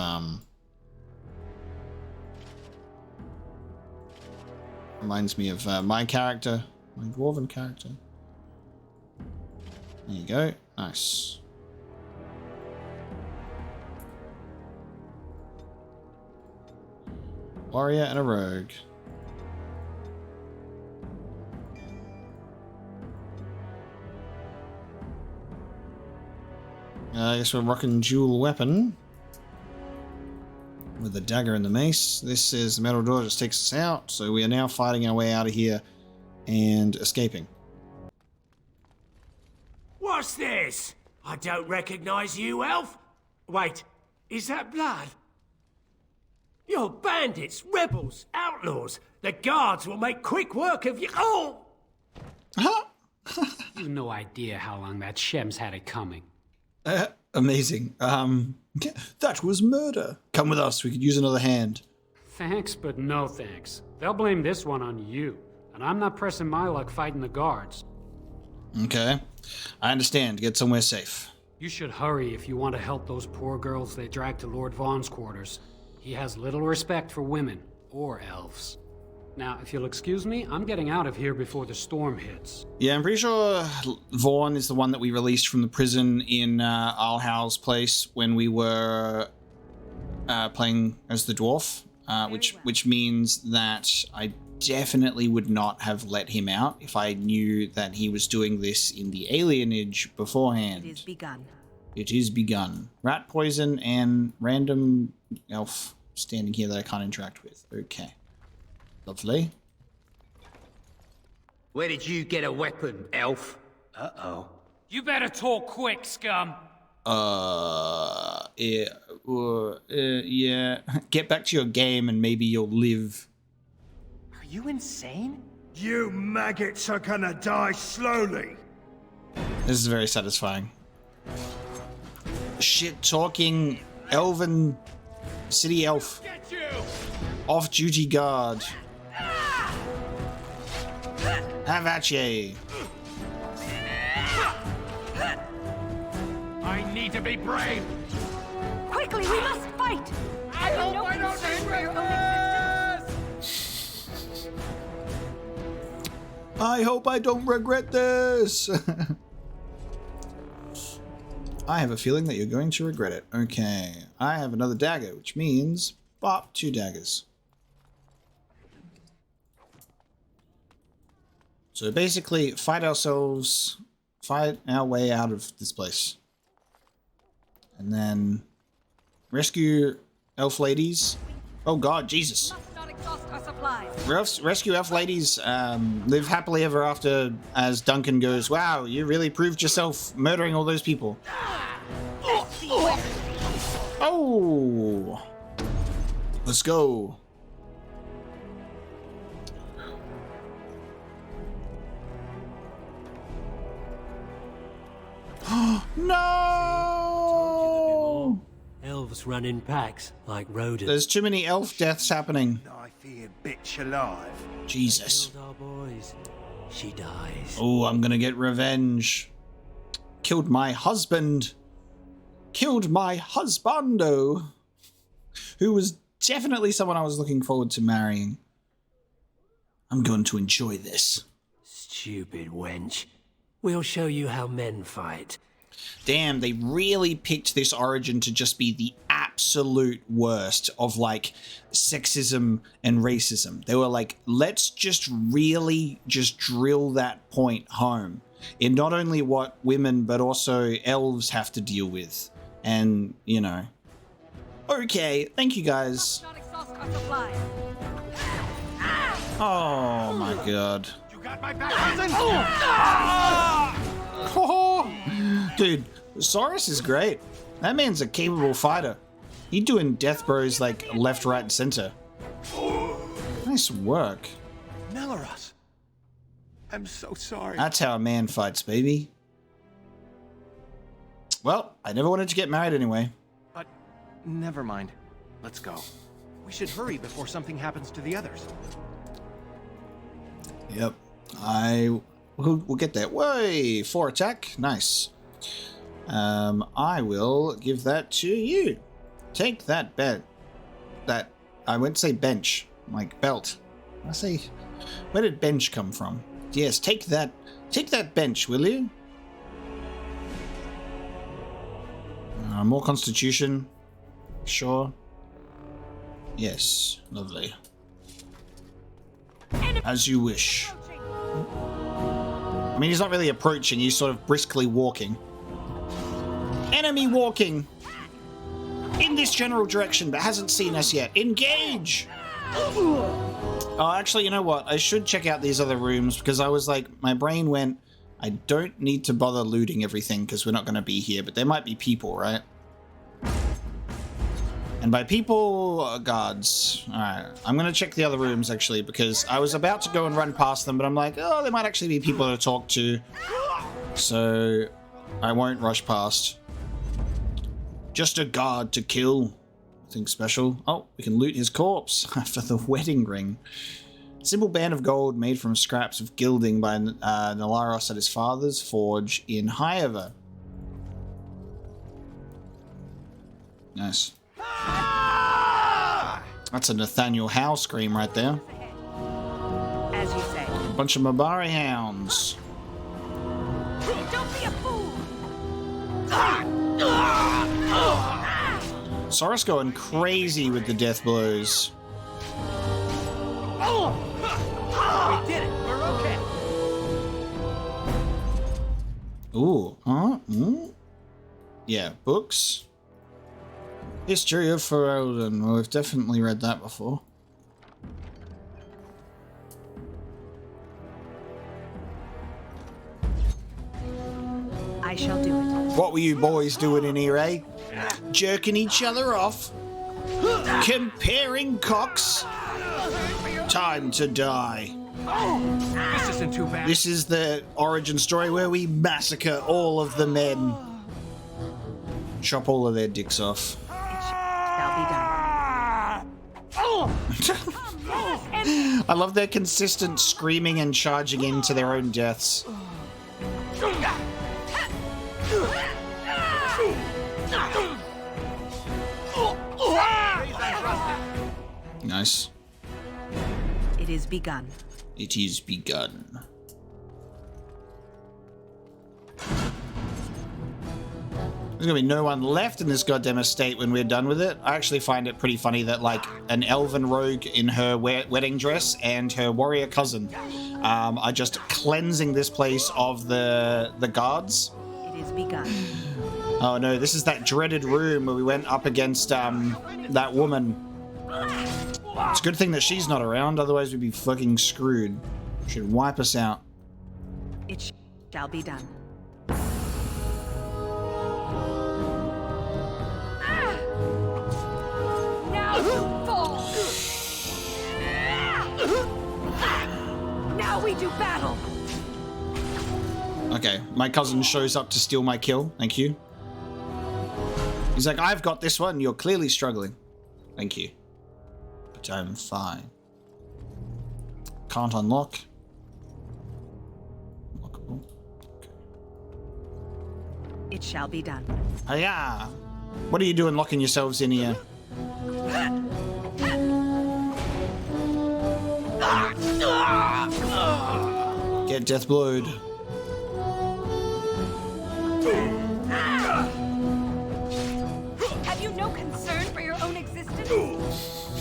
my character, my dwarven character. There you go. Nice. Warrior and a rogue. I guess we're rocking dual weapon with the dagger and the mace. This is the metal door just takes us out, so we are now fighting our way out of here and escaping.
What's this? I don't recognize you, elf. Wait, is that blood? You're bandits, rebels, outlaws. The guards will make quick work of you. Oh!
You've no idea how long that Shem's had it coming.
Amazing. That was murder. Come with us. We could use another hand.
Thanks, but no thanks. They'll blame this one on you, and I'm not pressing my luck fighting the guards.
Okay. I understand. Get somewhere safe.
You should hurry if you want to help those poor girls they dragged to Lord Vaughn's quarters. He has little respect for women, or elves. Now, if you'll excuse me, I'm getting out of here before the storm hits.
Yeah, I'm pretty sure Vaughn is the one that we released from the prison in Alhal's place when we were playing as the dwarf, which means that I definitely would not have let him out if I knew that he was doing this in the Alienage beforehand.
It is begun.
It is begun. Rat poison and random elf standing here that I can't interact with. Okay. Lovely.
Where did you get a weapon, elf? Uh-oh.
You better talk quick, scum.
Yeah. Get back to your game and maybe you'll live.
Are you insane?
You maggots are gonna die slowly.
This is very satisfying. Shit-talking elven city elf. Off-duty guard. Have at ye.
I need to be brave.
Quickly, we must fight.
I hope I don't regret this.
I hope I don't regret this. I have a feeling that you're going to regret it. Okay, I have another dagger, which means bop, 2 daggers. So basically, fight our way out of this place. And then rescue elf ladies. Oh god, Jesus. Rescue elf ladies, live happily ever after, as Duncan goes, wow, you really proved yourself murdering all those people. Oh! Let's go. No!
elves run in packs, like rodents.
There's too many elf deaths happening.
Knife-eared bitch alive.
Jesus.
Killed our boys. She dies.
Oh, I'm gonna get revenge. Killed my husband. Killed my husbando. Who was definitely someone I was looking forward to marrying. I'm going to enjoy this.
Stupid wench. We'll show you how men fight.
Damn, they really picked this origin to just be the absolute worst of like sexism and racism. They were like, let's just really just drill that point home in not only what women but also elves have to deal with. And, you know. Okay, thank you guys. Oh my god.
You got my back, cousin?
Oh, dude, Saurus is great. That man's a capable fighter. He's doing death bros like left, right, and center. Nice work.
Nelaros. I'm so sorry.
That's how a man fights, baby. Well, I never wanted to get married anyway.
Never mind. Let's go. We should hurry before something happens to the others.
Yep. We'll get that. Way 4 attack. Nice. I will give that to you. Take that belt. That I went to say bench, like belt. I say, where did bench come from? Yes, take that. Take that bench, will you? More constitution. Sure. Yes, lovely. As you wish. I mean, he's not really approaching, he's sort of briskly walking. Enemy walking! In this general direction, but hasn't seen us yet. Engage! Oh, actually, you know what? I should check out these other rooms, because I was like, my brain went, I don't need to bother looting everything, because we're not going to be here, but there might be people, right? And by people, guards. Alright, I'm going to check the other rooms, actually, because I was about to go and run past them, but I'm like, oh, there might actually be people to talk to. So, I won't rush past. Just a guard to kill. Nothing special. Oh, we can loot his corpse after the wedding ring. Simple band of gold made from scraps of gilding by Nelaros at his father's forge in Hyever. Nice. That's a Nathaniel Howe scream right there.
As you say.
A bunch of Mabari hounds.
Don't be a fool!
Saurus going crazy with the death blows.
We did it. We're okay.
Ooh, huh? Mm? Yeah, books. History of Ferelden. Well, we've definitely read that before.
I shall do it.
What were you boys doing in here, eh? Jerking each other off? Comparing cocks? Time to die.
This isn't too bad.
This is the origin story where we massacre all of the men. Chop all of their dicks off.
Shall be done.
I love their consistent screaming and charging into their own deaths. Nice.
It is begun.
It is begun. There's gonna be no one left in this goddamn estate when we're done with it. I actually find it pretty funny that, like, an elven rogue in her wedding dress and her warrior cousin are just cleansing this place of the guards.
It is begun.
Oh no, this is that dreaded room where we went up against that woman. It's a good thing that she's not around, otherwise we'd be fucking screwed. She'd wipe us out.
It shall be done. Now you fall! Now we do battle!
Okay, my cousin shows up to steal my kill. Thank you. He's like, I've got this one. You're clearly struggling. Thank you. But I'm fine. Can't unlock. Unlockable. Okay.
It shall be done.
Hiya! What are you doing locking yourselves in here? Get death blowed.
Have you no concern for your own existence?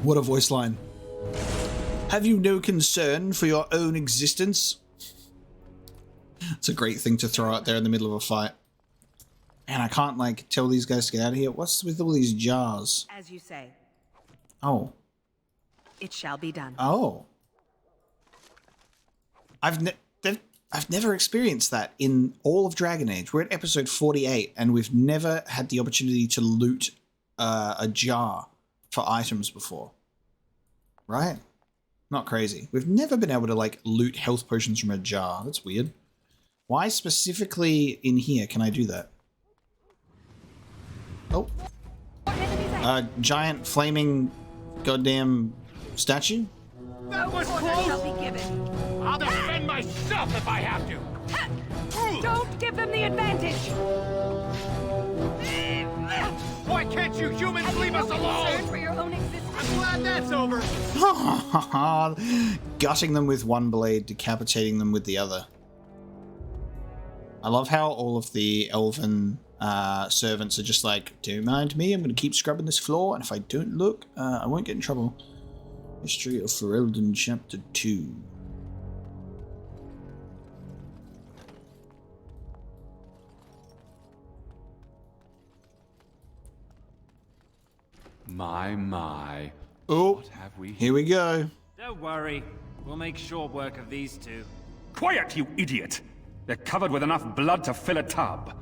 What a voice line. Have you no concern for your own existence? It's a great thing to throw out there in the middle of a fight. And I can't, like, tell these guys to get out of here. What's with all these jars?
As you say.
Oh.
It shall be done.
Oh. I've never experienced that in all of Dragon Age. We're at episode 48, and we've never had the opportunity to loot a jar for items before. Right? Not crazy. We've never been able to, like, loot health potions from a jar. That's weird. Why specifically in here can I do that? Oh. Giant flaming goddamn statue?
That was close!
I'll defend myself if I have to!
Don't give them the advantage!
Why can't you humans leave us alone?
For your own existence.
I'm glad that's over!
Gutting them with one blade, decapitating them with the other. I love how all of the elven servants are just like, don't mind me, I'm going to keep scrubbing this floor, and if I don't look, I won't get in trouble. History of Ferelden, Chapter 2.
My.
Oh,
what have we
here we go.
Don't worry. We'll make short work of these two.
Quiet, you idiot! They're covered with enough blood to fill a tub.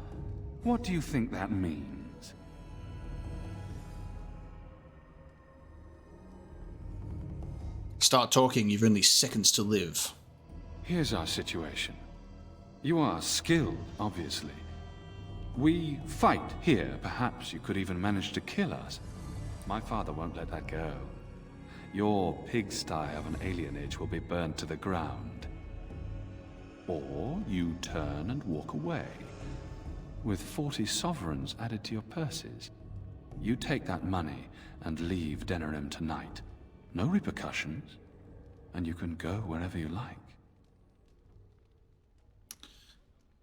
What do you think that means?
Start talking, you've only seconds to live.
Here's our situation. You are skilled, obviously. We fight here. Perhaps you could even manage to kill us. My father won't let that go. Your pigsty of an alienage will be burned to the ground. Or you turn and walk away. With 40 sovereigns added to your purses. You take that money and leave Denerim tonight. No repercussions. And you can go wherever you like.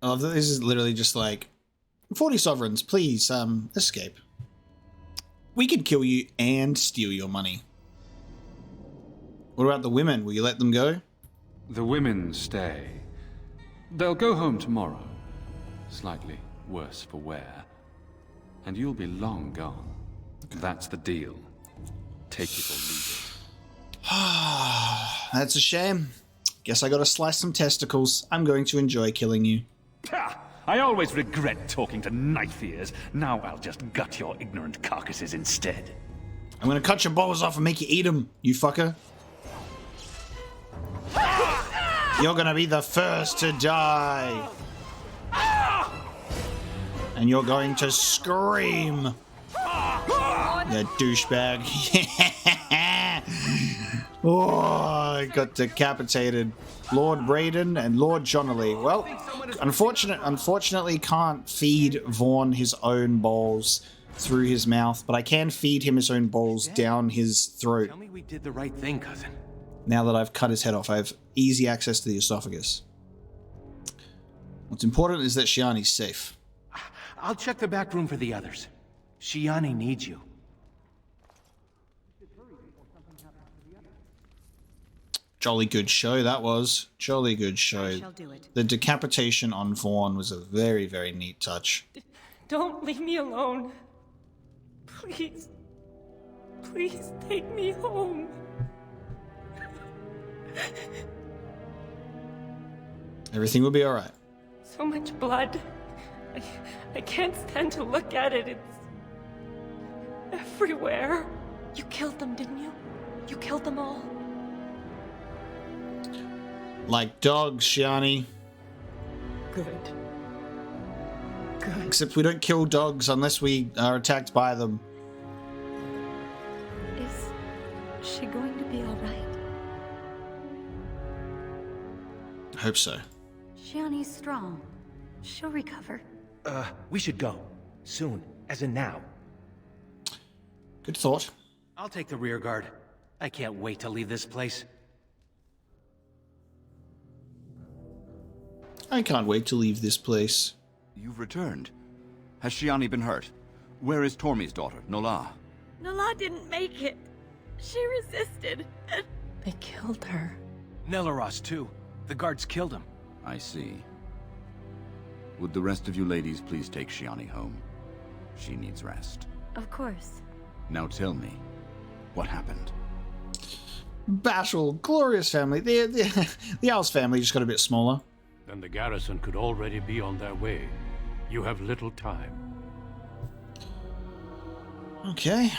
I love that this is literally just like, 40 sovereigns, please, escape. We could kill you and steal your money. What about the women? Will you let them go?
The women stay. They'll go home tomorrow. Slightly worse for wear. And you'll be long gone. That's the deal. Take it or leave it.
That's a shame. Guess I gotta slice some testicles. I'm going to enjoy killing you.
I always regret talking to knife ears. Now I'll just gut your ignorant carcasses instead.
I'm gonna cut your balls off and make you eat them, you fucker. You're gonna be the first to die. And you're going to scream. You douchebag. Oh, I got decapitated. Lord Raiden and Lord Johnnerly. Well, unfortunately can't feed Vaughn his own balls through his mouth, but I can feed him his own balls down his throat.
Tell me we did the right thing, cousin.
Now that I've cut his head off, I have easy access to the esophagus. What's important is that Shiani's safe.
I'll check the back room for the others. Shiani needs you.
Jolly good show that was. Jolly good show.
I shall do it.
The decapitation on Vaughn was a very, very neat touch.
Don't leave me alone. Please. Please take me home.
Everything will be alright.
So much blood. I can't stand to look at it. It's everywhere. You killed them, didn't you? You killed them all.
Like dogs, Shiani.
Good. good.
Except we don't kill dogs unless we are attacked by them.
Is she going to be all right?
I hope so.
Shiani's strong. She'll recover.
We should go. Soon. As in now.
Good thought.
I'll take the rear guard. I can't wait to leave this place.
I can't wait to leave this place.
You've returned. Has Shiani been hurt? Where is Tormi's daughter, Nola?
Nola didn't make it. She resisted, and
They killed her.
Nelaros, too. The guards killed him.
I see. Would the rest of you ladies please take Shiani home? She needs rest.
Of course.
Now tell me, what happened?
Battle, glorious family. The Owl's family just got a bit smaller.
Then the garrison could already be on their way. You have little time.
Okay.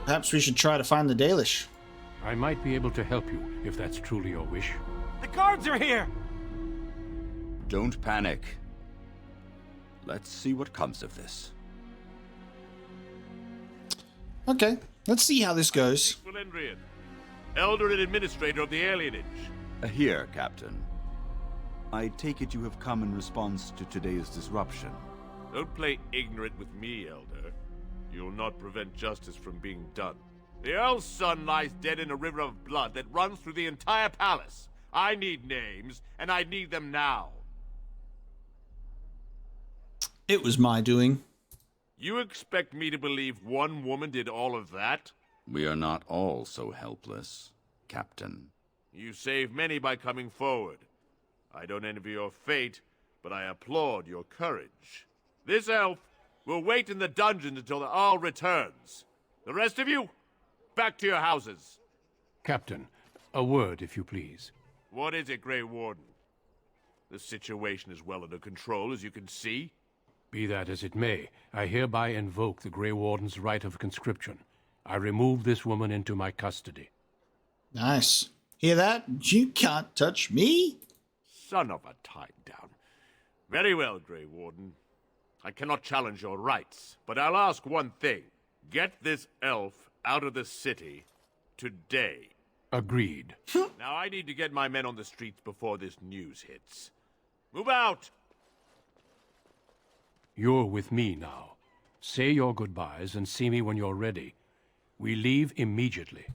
Perhaps we should try to find the Dalish.
I might be able to help you, if that's truly your wish.
The guards are here!
Don't panic. Let's see what comes of this.
Okay, let's see how this goes.
Valendrian, Elder and Administrator of the Alienage.
Here, Captain. I take it you have come in response to today's disruption.
Don't play ignorant with me, Elder. You'll not prevent justice from being done. The Earl's son lies dead in a river of blood that runs through the entire palace. I need names, and I need them now.
It was my doing.
You expect me to believe one woman did all of that?
We are not all so helpless, Captain.
You saved many by coming forward. I don't envy your fate, but I applaud your courage. This elf will wait in the dungeon until the Earl returns. The rest of you, back to your houses.
Captain, a word, if you please.
What is it, Grey Warden? The situation is well under control, as you can see.
Be that as it may, I hereby invoke the Grey Warden's right of conscription. I remove this woman into my custody.
Nice. Hear that? You can't touch me.
Son of a tied down. Very well, Grey Warden. I cannot challenge your rights, but I'll ask one thing. Get this elf out of the city today.
Agreed.
Now I need to get my men on the streets before this news hits. Move out!
You're with me now. Say your goodbyes and see me when you're ready. We leave immediately.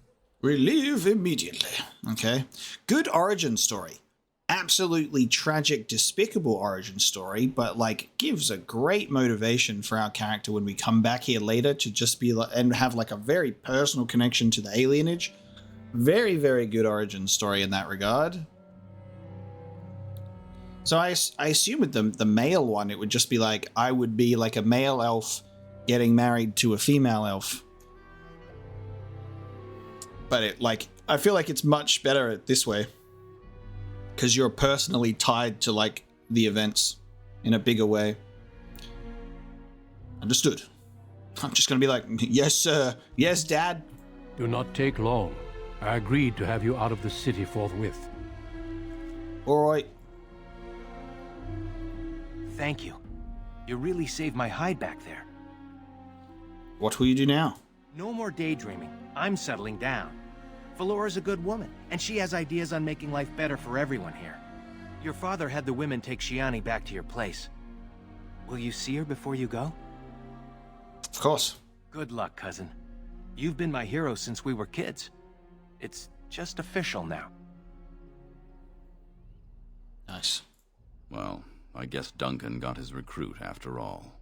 We leave immediately. Okay. Good origin story. Absolutely tragic, despicable origin story, but like gives a great motivation for our character when we come back here later to just be like, and have like a very personal connection to the alienage. Very, very good origin story in that regard. So I assume with the male one, it would just be like, I would be like a male elf getting married to a female elf. But it like, I feel like it's much better this way. Because you're personally tied to like the events in a bigger way. Understood. I'm just going to be like, yes, sir. Yes, Dad.
Do not take long. I agreed to have you out of the city forthwith.
All right.
Thank you. You really saved my hide back there.
What will you do now?
No more daydreaming. I'm settling down. Valora's a good woman, and she has ideas on making life better for everyone here. Your father had the women take Shiani back to your place. Will you see her before you go?
Of course.
Good luck, cousin. You've been my hero since we were kids. It's just official now.
Nice.
Well, I guess Duncan got his recruit after all.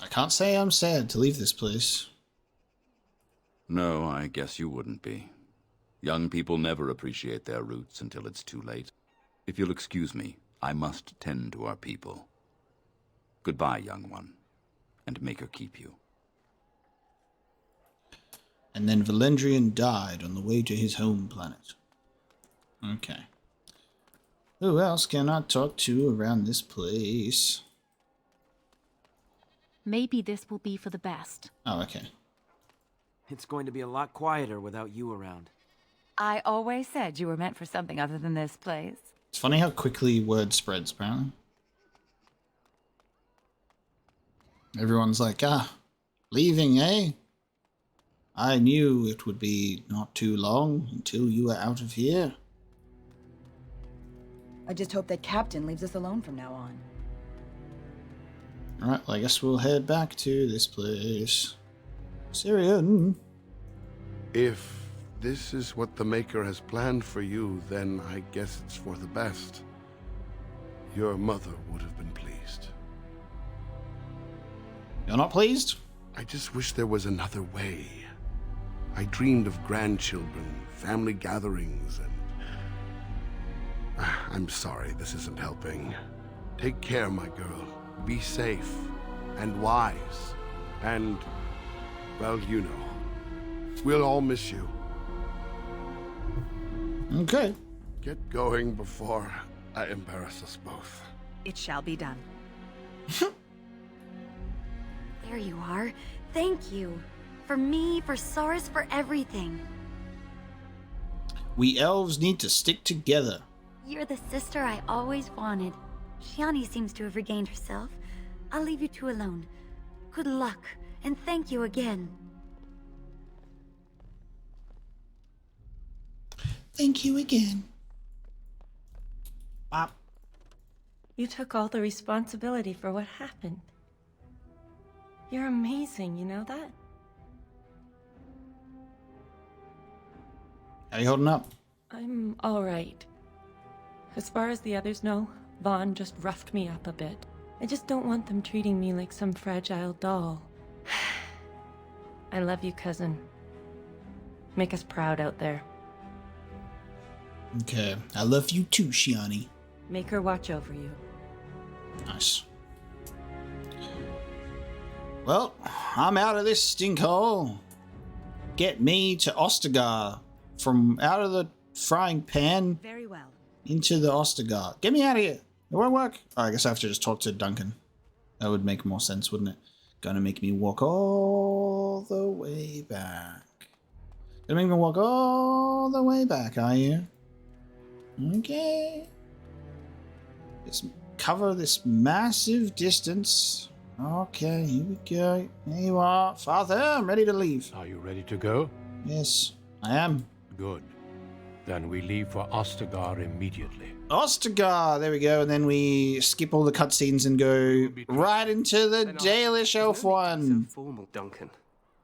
I can't say I'm sad to leave this place.
No, I guess you wouldn't be. Young people never appreciate their roots until it's too late. If you'll excuse me, I must tend to our people. Goodbye, young one, and make her keep you.
And then Valendrian died on the way to his home planet. Okay. Who else can I talk to around this place?
Maybe this will be for the best.
Oh, okay.
It's going to be a lot quieter without you around.
I always said you were meant for something other than this place.
It's funny how quickly word spreads, apparently. Everyone's like, leaving, eh? I knew it would be not too long until you were out of here.
I just hope that Captain leaves us alone from now on.
Alright, well, I guess we'll head back to this place. Syrian.
If this is what the Maker has planned for you, then I guess it's for the best. Your mother would have been pleased.
You're not pleased?
I just wish there was another way. I dreamed of grandchildren, family gatherings, and... I'm sorry, this isn't helping. Take care, my girl. Be safe and wise. And, well, you know. We'll all miss you.
Okay.
Get going before I embarrass us both.
It shall be done.
There you are. Thank you. For me, for Saurus, for everything.
We elves need to stick together.
You're the sister I always wanted. Shiani seems to have regained herself. I'll leave you two alone. Good luck, and thank you again.
Thank you again. Bop.
You took all the responsibility for what happened. You're amazing, you know that?
How you holding up?
I'm alright. As far as the others know, Vaughn just roughed me up a bit. I just don't want them treating me like some fragile doll. I love you, cousin. Make us proud out there.
Okay. I love you too, Shiani.
Make her watch over you.
Nice. Well, I'm out of this stinkhole. Get me to Ostagar. From out of the frying pan.
Very well.
Into the Ostagar. Get me out of here. It won't work. Oh, I guess I have to just talk to Duncan. That would make more sense, wouldn't it? Gonna make me walk all the way back. Gonna make me walk all the way back, are you? Okay. Just cover this massive distance. Okay, here we go. There you are. Father, I'm ready to leave.
Are you ready to go?
Yes, I am.
Good. Then we leave for Ostagar immediately.
Ostagar, there we go. And then we skip all the cutscenes and go right into the Dalish elf one.
So formal, Duncan.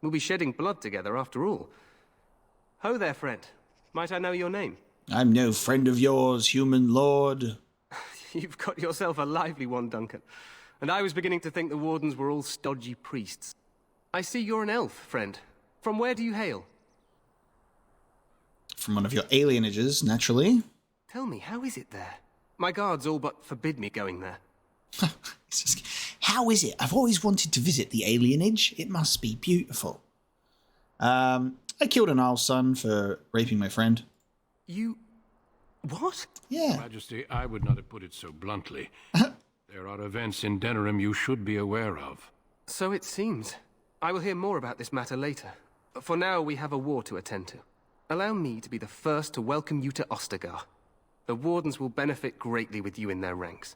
We'll be shedding blood together after all. Ho there, friend. Might I know your name?
I'm no friend of yours, human lord.
You've got yourself a lively one, Duncan. And I was beginning to think the Wardens were all stodgy priests. I see you're an elf, friend. From where do you hail?
From one of your alienages, naturally.
Tell me, how is it there? My guards all but forbid me going there.
How is it? I've always wanted to visit the alienage. It must be beautiful. I killed an owl son for raping my friend.
You... what?
Yeah.
Majesty, I would not have put it so bluntly. There are events in Denerim you should be aware of.
So it seems. I will hear more about this matter later. For now, we have a war to attend to. Allow me to be the first to welcome you to Ostagar. The Wardens will benefit greatly with you in their ranks.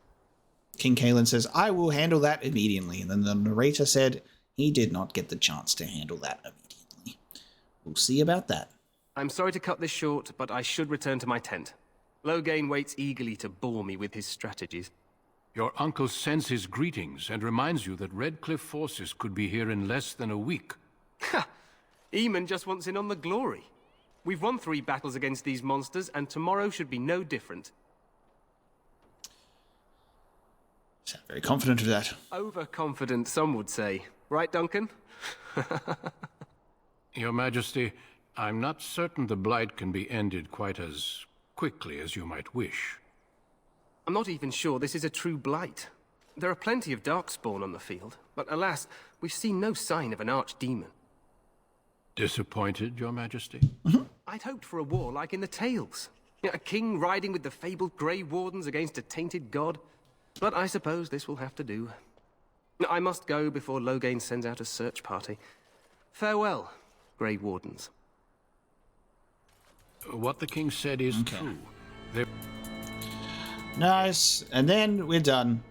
King Kalen says, I will handle that immediately. And then the narrator said he did not get the chance to handle that immediately. We'll see about that.
I'm sorry to cut this short, but I should return to my tent. Loghain waits eagerly to bore me with his strategies.
Your uncle sends his greetings and reminds you that Redcliffe forces could be here in less than a week.
Ha! Eamon just wants in on the glory. We've won 3 battles against these monsters, and tomorrow should be no different.
Sound very confident of that.
Overconfident, some would say. Right, Duncan?
Your Majesty, I'm not certain the Blight can be ended quite as quickly as you might wish.
I'm not even sure this is a true blight. There are plenty of Darkspawn on the field, but alas, we've seen no sign of an archdemon.
Disappointed, Your Majesty?
I'd hoped for a war like in the tales. A king riding with the fabled Grey Wardens against a tainted god. But I suppose this will have to do. I must go before Loghain sends out a search party. Farewell, Grey Wardens.
What the king said is true.
Nice. And then we're done.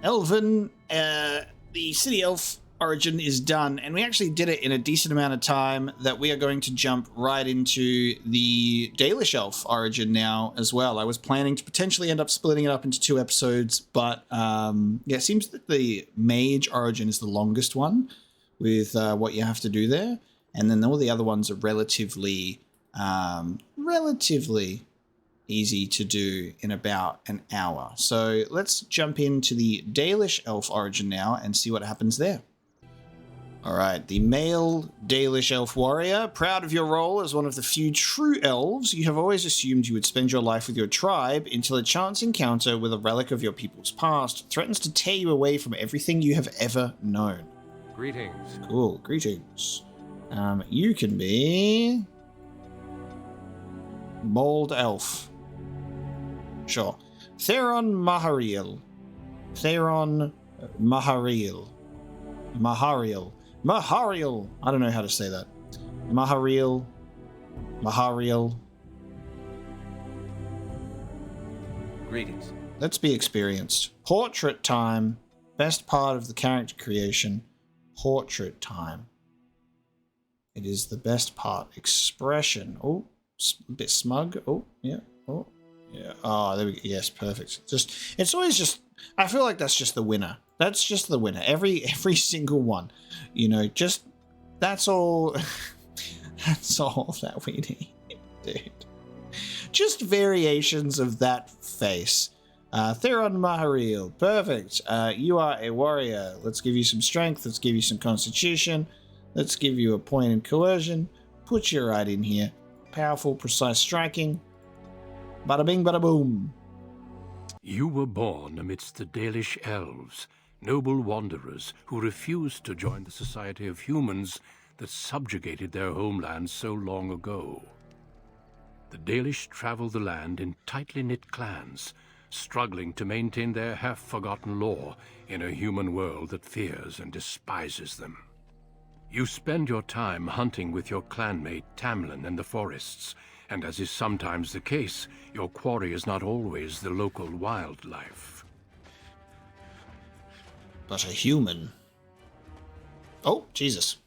Elven, the City Elf origin is done, and we actually did it in a decent amount of time that we are going to jump right into the Dalish Elf origin now as well. I was planning to potentially end up splitting it up into 2 episodes, but yeah, it seems that the Mage origin is the longest one with what you have to do there, and then all the other ones are relatively easy to do in about an hour. So let's jump into the Dalish Elf origin now and see what happens there. Alright, the male Dalish elf warrior. Proud of your role as one of the few true elves, you have always assumed you would spend your life with your tribe until a chance encounter with a relic of your people's past threatens to tear you away from everything you have ever known.
Greetings.
Cool, greetings. You can be... Bald elf. Sure. Theron Mahariel. Theron Mahariel. Mahariel. Mahariel. I don't know how to say that. Mahariel. Mahariel.
Greetings.
Let's be experienced. Portrait time. Best part of the character creation. Portrait time. It is the best part. Expression. Oh, a bit smug. Oh, yeah. Oh, yeah. Oh, there we go. Yes, perfect. It's always just, I feel like that's just the winner. That's just the winner. Every single one. You know, just, that's all, that's all that we need, dude. Just variations of that face. Theron Mahariel, perfect. You are a warrior. Let's give you some strength. Let's give you some constitution. Let's give you a point in coercion. Put you right in here. Powerful, precise striking. Bada bing, bada boom.
You were born amidst the Dalish elves, noble wanderers who refused to join the society of humans that subjugated their homeland so long ago. The Dalish travel the land in tightly knit clans, struggling to maintain their half-forgotten lore in a human world that fears and despises them. You spend your time hunting with your clanmate Tamlin in the forests, and as is sometimes the case, your quarry is not always the local wildlife.
But a human. Oh, Jesus.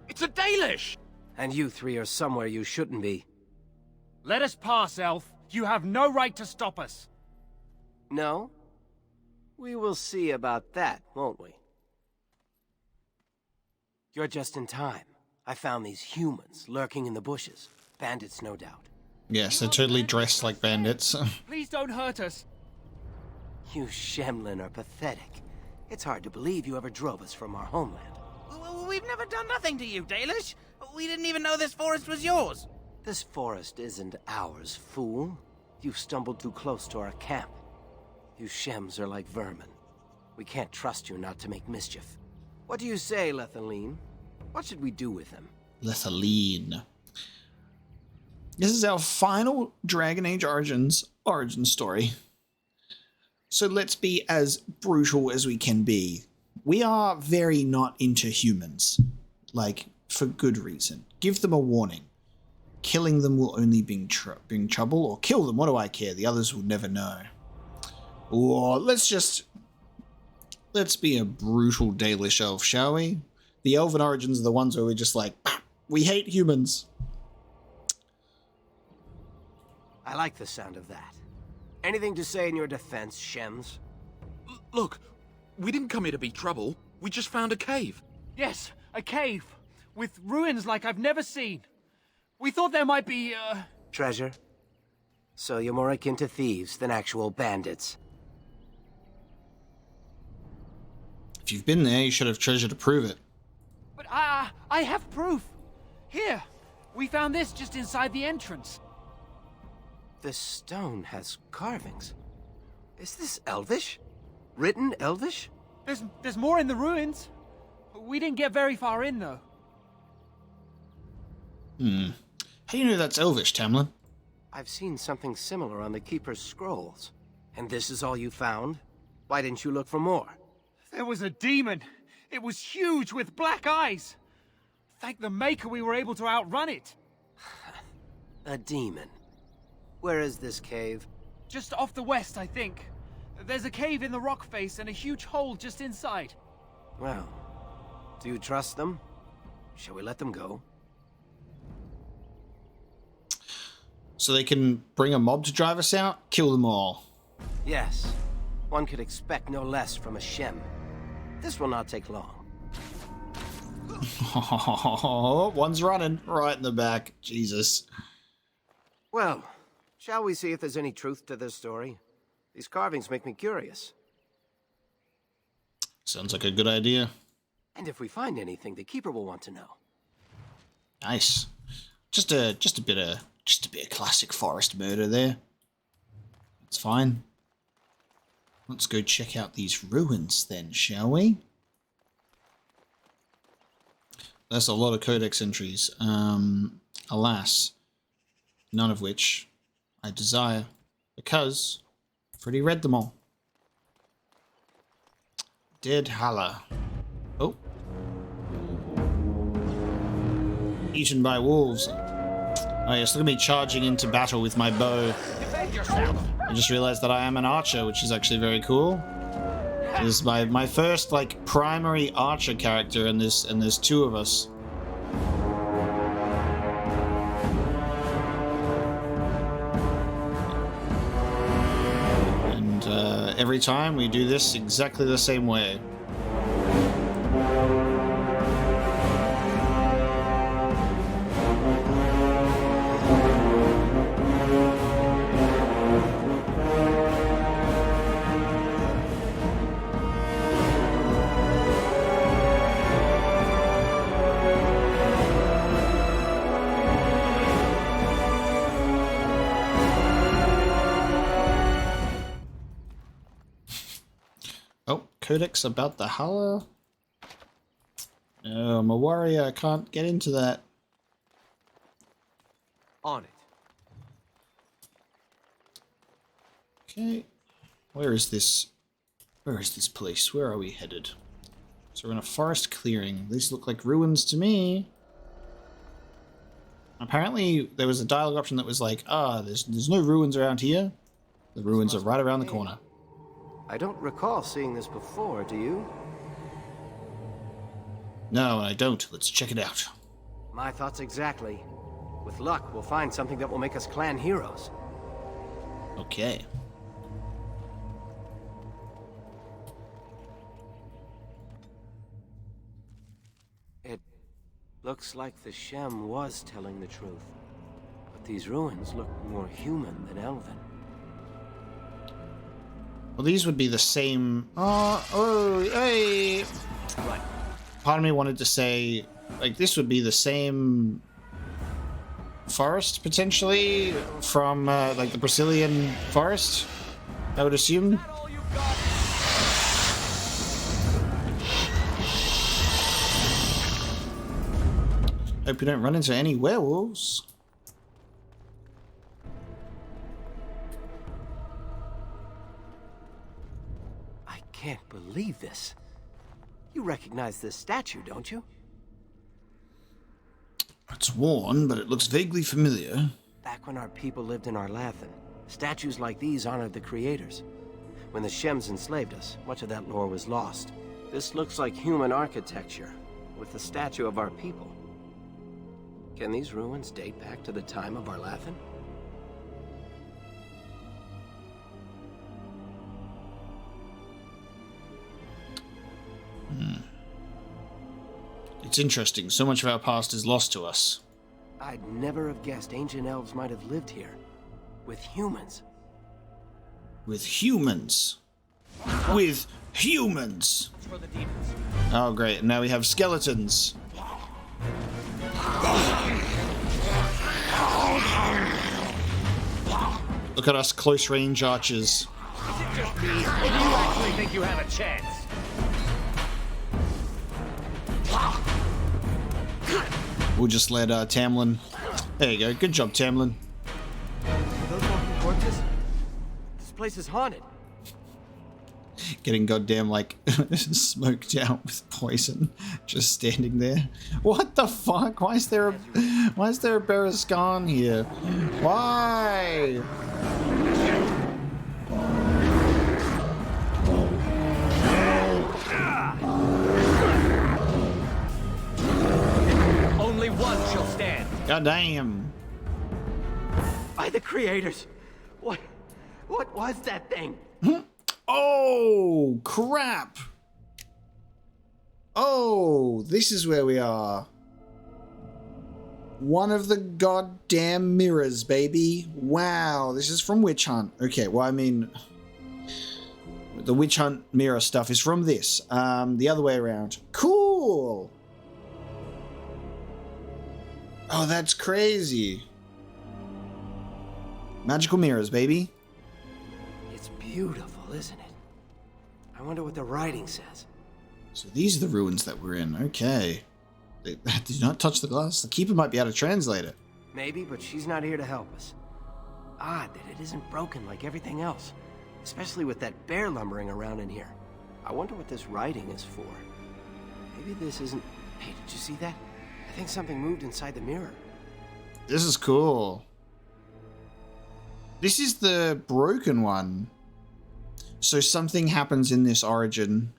It's a Dalish!
And you 3 are somewhere you shouldn't be.
Let us pass, Elf. You have no right to stop us.
No? We will see about that, won't we? You're just in time. I found these humans lurking in the bushes. Bandits, no doubt.
Yes, they're totally dressed like bandits.
Please don't hurt us.
You Shemlin are pathetic. It's hard to believe you ever drove us from our homeland.
We've never done nothing to you, Dalish. We didn't even know this forest was yours.
This forest isn't ours, fool. You've stumbled too close to our camp. You Shems are like vermin. We can't trust you not to make mischief. What do you say, Lethaline? What should we do with him?
Lethaline. This is our final Dragon Age Origins origin story. So let's be as brutal as we can be. We are very not into humans. Like, for good reason. Give them a warning. Killing them will only bring trouble, or kill them, what do I care? The others will never know. Or let's be a brutal Dalish elf, shall we? The elven origins are the ones where we're just like, we hate humans.
I like the sound of that. Anything to say in your defense, Shems?
Look, we didn't come here to be trouble. We just found a cave.
Yes, a cave. With ruins like I've never seen. We thought there might be,
Treasure? So you're more akin to thieves than actual bandits.
If you've been there, you should have treasure to prove it.
But I have proof. Here, we found this just inside the entrance.
This stone has carvings. Is this Elvish? Written Elvish?
There's more in the ruins. We didn't get very far in, though.
How do you know that's Elvish, Tamlin?
I've seen something similar on the Keeper's scrolls. And this is all you found? Why didn't you look for more?
There was a demon. It was huge with black eyes. Thank the Maker we were able to outrun it.
A demon. Where is this cave?
Just off the west, I think. There's a cave in the rock face and a huge hole just inside.
Well, do you trust them? Shall we let them go?
So they can bring a mob to drive us out? Kill them all.
Yes. One could expect no less from a Shem. This will not take long.
One's running right in the back. Jesus.
Well, shall we see if there's any truth to this story? These carvings make me curious.
Sounds like a good idea.
And if we find anything, the Keeper will want to know.
Nice. Just a bit of classic forest murder there. It's fine. Let's go check out these ruins then, shall we? That's a lot of codex entries. Alas, none of which I desire, because I've already read them all. Dead Halla. Oh. Eaten by wolves. Oh yes, look at me charging into battle with my bow. I just realized that I am an archer, which is actually very cool. This is my first like primary archer character, and there's two of us. And every time we do this exactly the same way. Codex about the Halla? No, I'm a warrior. I can't get into that.
On it.
Okay. Where is this? Where is this place? Where are we headed? So we're in a forest clearing. These look like ruins to me. Apparently, there was a dialogue option that was like, there's no ruins around here. The ruins are right around the corner.
I don't recall seeing this before, do you?
No, I don't. Let's check it out.
My thoughts exactly. With luck, we'll find something that will make us clan heroes.
Okay.
It looks like the Shem was telling the truth. But these ruins look more human than elven.
Well, these would be the same... hey!
What?
Part of me wanted to say, like, this would be the same forest, potentially, from, like, the Brazilian forest, I would assume. Hope you don't run into any werewolves.
Can't believe this. You recognize this statue, don't you?
It's worn, but it looks vaguely familiar.
Back when our people lived in Arlathan, statues like these honored the creators. When the Shems enslaved us, much of that lore was lost. This looks like human architecture, with the statue of our people. Can these ruins date back to the time of Arlathan?
It's interesting. So much of our past is lost to us.
I'd never have guessed ancient elves might have lived here. With humans.
With humans? With humans! Oh, great. Now we have skeletons. Look at us close-range archers.
Just me, or do you actually think you have a chance?
We'll just let Tamlin... There you go. Good job, Tamlin.
Those walking corpses? This place is haunted.
Getting goddamn, like, smoked out with poison. Just standing there. What the fuck? Why is there a Berescan here? Why?
Only one shall stand.
God damn.
By the creators. What was that thing?
Oh, crap. Oh, this is where we are. One of the goddamn mirrors, baby. Wow, this is from Witch Hunt. Okay, well, I mean, the Witch Hunt mirror stuff is from this. The other way around. Cool. Oh, that's crazy. Magical mirrors, baby.
It's beautiful, isn't it? I wonder what the writing says.
So these are the ruins that we're in. Okay. Do not touch the glass. The keeper might be able to translate it.
Maybe, but she's not here to help us. Odd that it isn't broken like everything else. Especially with that bear lumbering around in here. I wonder what this writing is for. Maybe this isn't... Hey, did you see that? I think something moved inside the mirror.
This is cool. This is the broken one. So something happens in this origin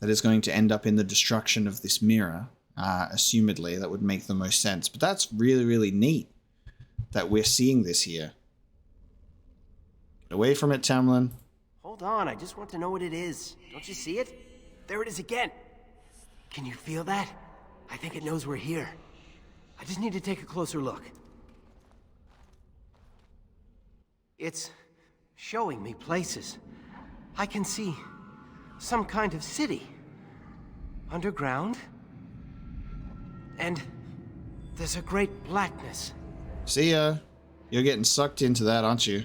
that is going to end up in the destruction of this mirror. Assumedly, that would make the most sense. But that's really, really neat that we're seeing this here. Get away from it, Tamlin.
Hold on, I just want to know what it is. Don't you see it? There it is again. Can you feel that? I think it knows we're here. I just need to take a closer look. It's showing me places. I can see some kind of city. Underground. And there's a great blackness.
See ya. You're getting sucked into that, aren't you?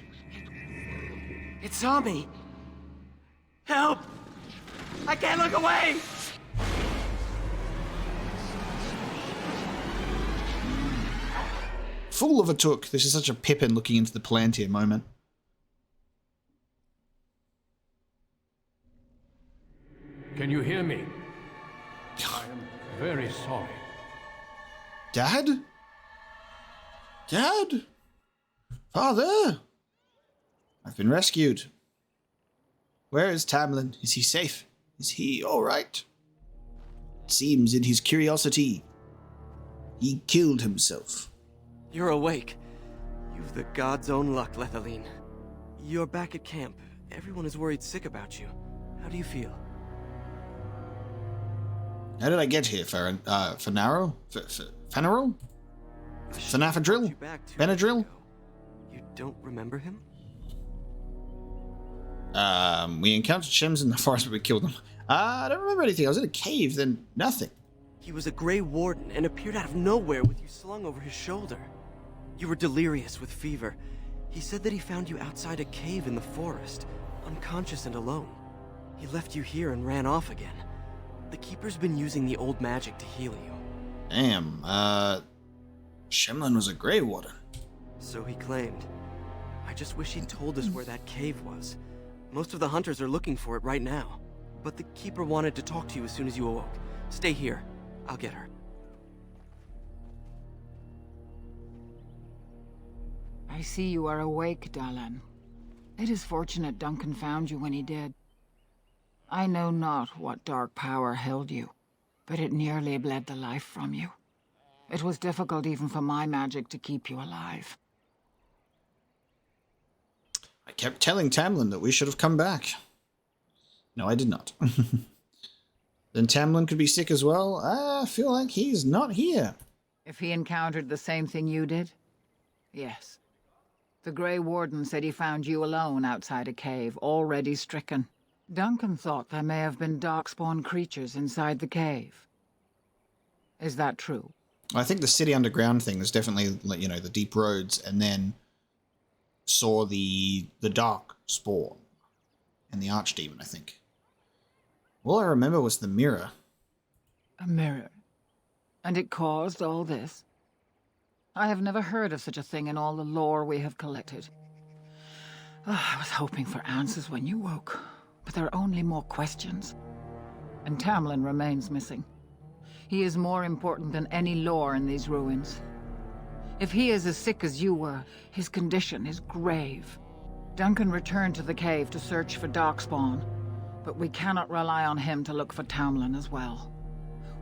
It saw me. Help! I can't look away!
Fool of a took. This is such a Pippin looking into the Palantir moment.
Can you hear me? I am very sorry.
Dad? Dad? Father? I've been rescued. Where is Tamlin? Is he safe? Is he alright? It seems in his curiosity, he killed himself.
You're awake. You've the god's own luck, Lethaline. You're back at camp. Everyone is worried sick about you. How do you feel?
How did I get here, Fenaril? Fenaril? Fenafadril? Benadryl?
You don't remember him?
We encountered Shems in the forest, but we killed them. I don't remember anything. I was in a cave, then nothing.
He was a Grey Warden and appeared out of nowhere with you slung over his shoulder. You were delirious with fever. He said that he found you outside a cave in the forest, unconscious and alone. He left you here and ran off again. The Keeper's been using the old magic to heal you.
Damn, Shemlin was a Grey Warden.
So he claimed. I just wish he'd told us where that cave was. Most of the hunters are looking for it right now. But the Keeper wanted to talk to you as soon as you awoke. Stay here. I'll get her.
I see you are awake, Dalan. It is fortunate Duncan found you when he did. I know not what dark power held you, but it nearly bled the life from you. It was difficult even for my magic to keep you alive.
I kept telling Tamlin that we should have come back. No, I did not. Then Tamlin could be sick as well? I feel like he's not here.
If he encountered the same thing you did? Yes. The Grey Warden said he found you alone outside a cave, already stricken. Duncan thought there may have been darkspawn creatures inside the cave. Is that true?
I think the city underground thing is definitely, you know, the deep roads, and then saw the dark spawn and the archdemon, I think. All I remember was the mirror.
A mirror? And it caused all this? I have never heard of such a thing in all the lore we have collected. I was hoping for answers when you woke, but there are only more questions. And Tamlin remains missing. He is more important than any lore in these ruins. If he is as sick as you were, his condition is grave. Duncan returned to the cave to search for Darkspawn, but we cannot rely on him to look for Tamlin as well.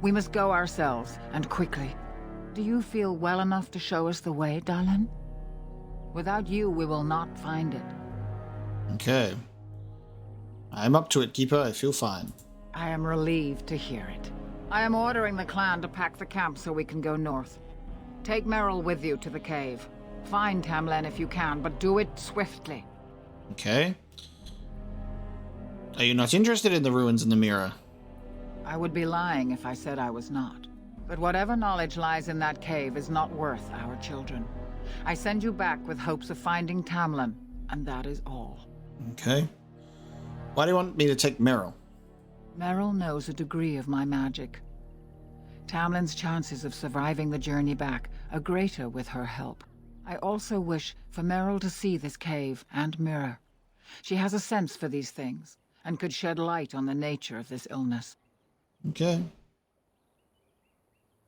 We must go ourselves, and quickly. Do you feel well enough to show us the way, Dalish? Without you, we will not find it.
Okay. I'm up to it, Keeper. I feel fine.
I am relieved to hear it. I am ordering the clan to pack the camp so we can go north. Take Merrill with you to the cave. Find Tamlin if you can, but do it swiftly.
Okay. Are you not interested in the ruins in the mirror?
I would be lying if I said I was not. But whatever knowledge lies in that cave is not worth our children. I send you back with hopes of finding Tamlin, and that is all.
Okay. Why do you want me to take Merrill?
Merrill knows a degree of my magic. Tamlin's chances of surviving the journey back are greater with her help. I also wish for Merrill to see this cave and mirror. She has a sense for these things, and could shed light on the nature of this illness.
Okay.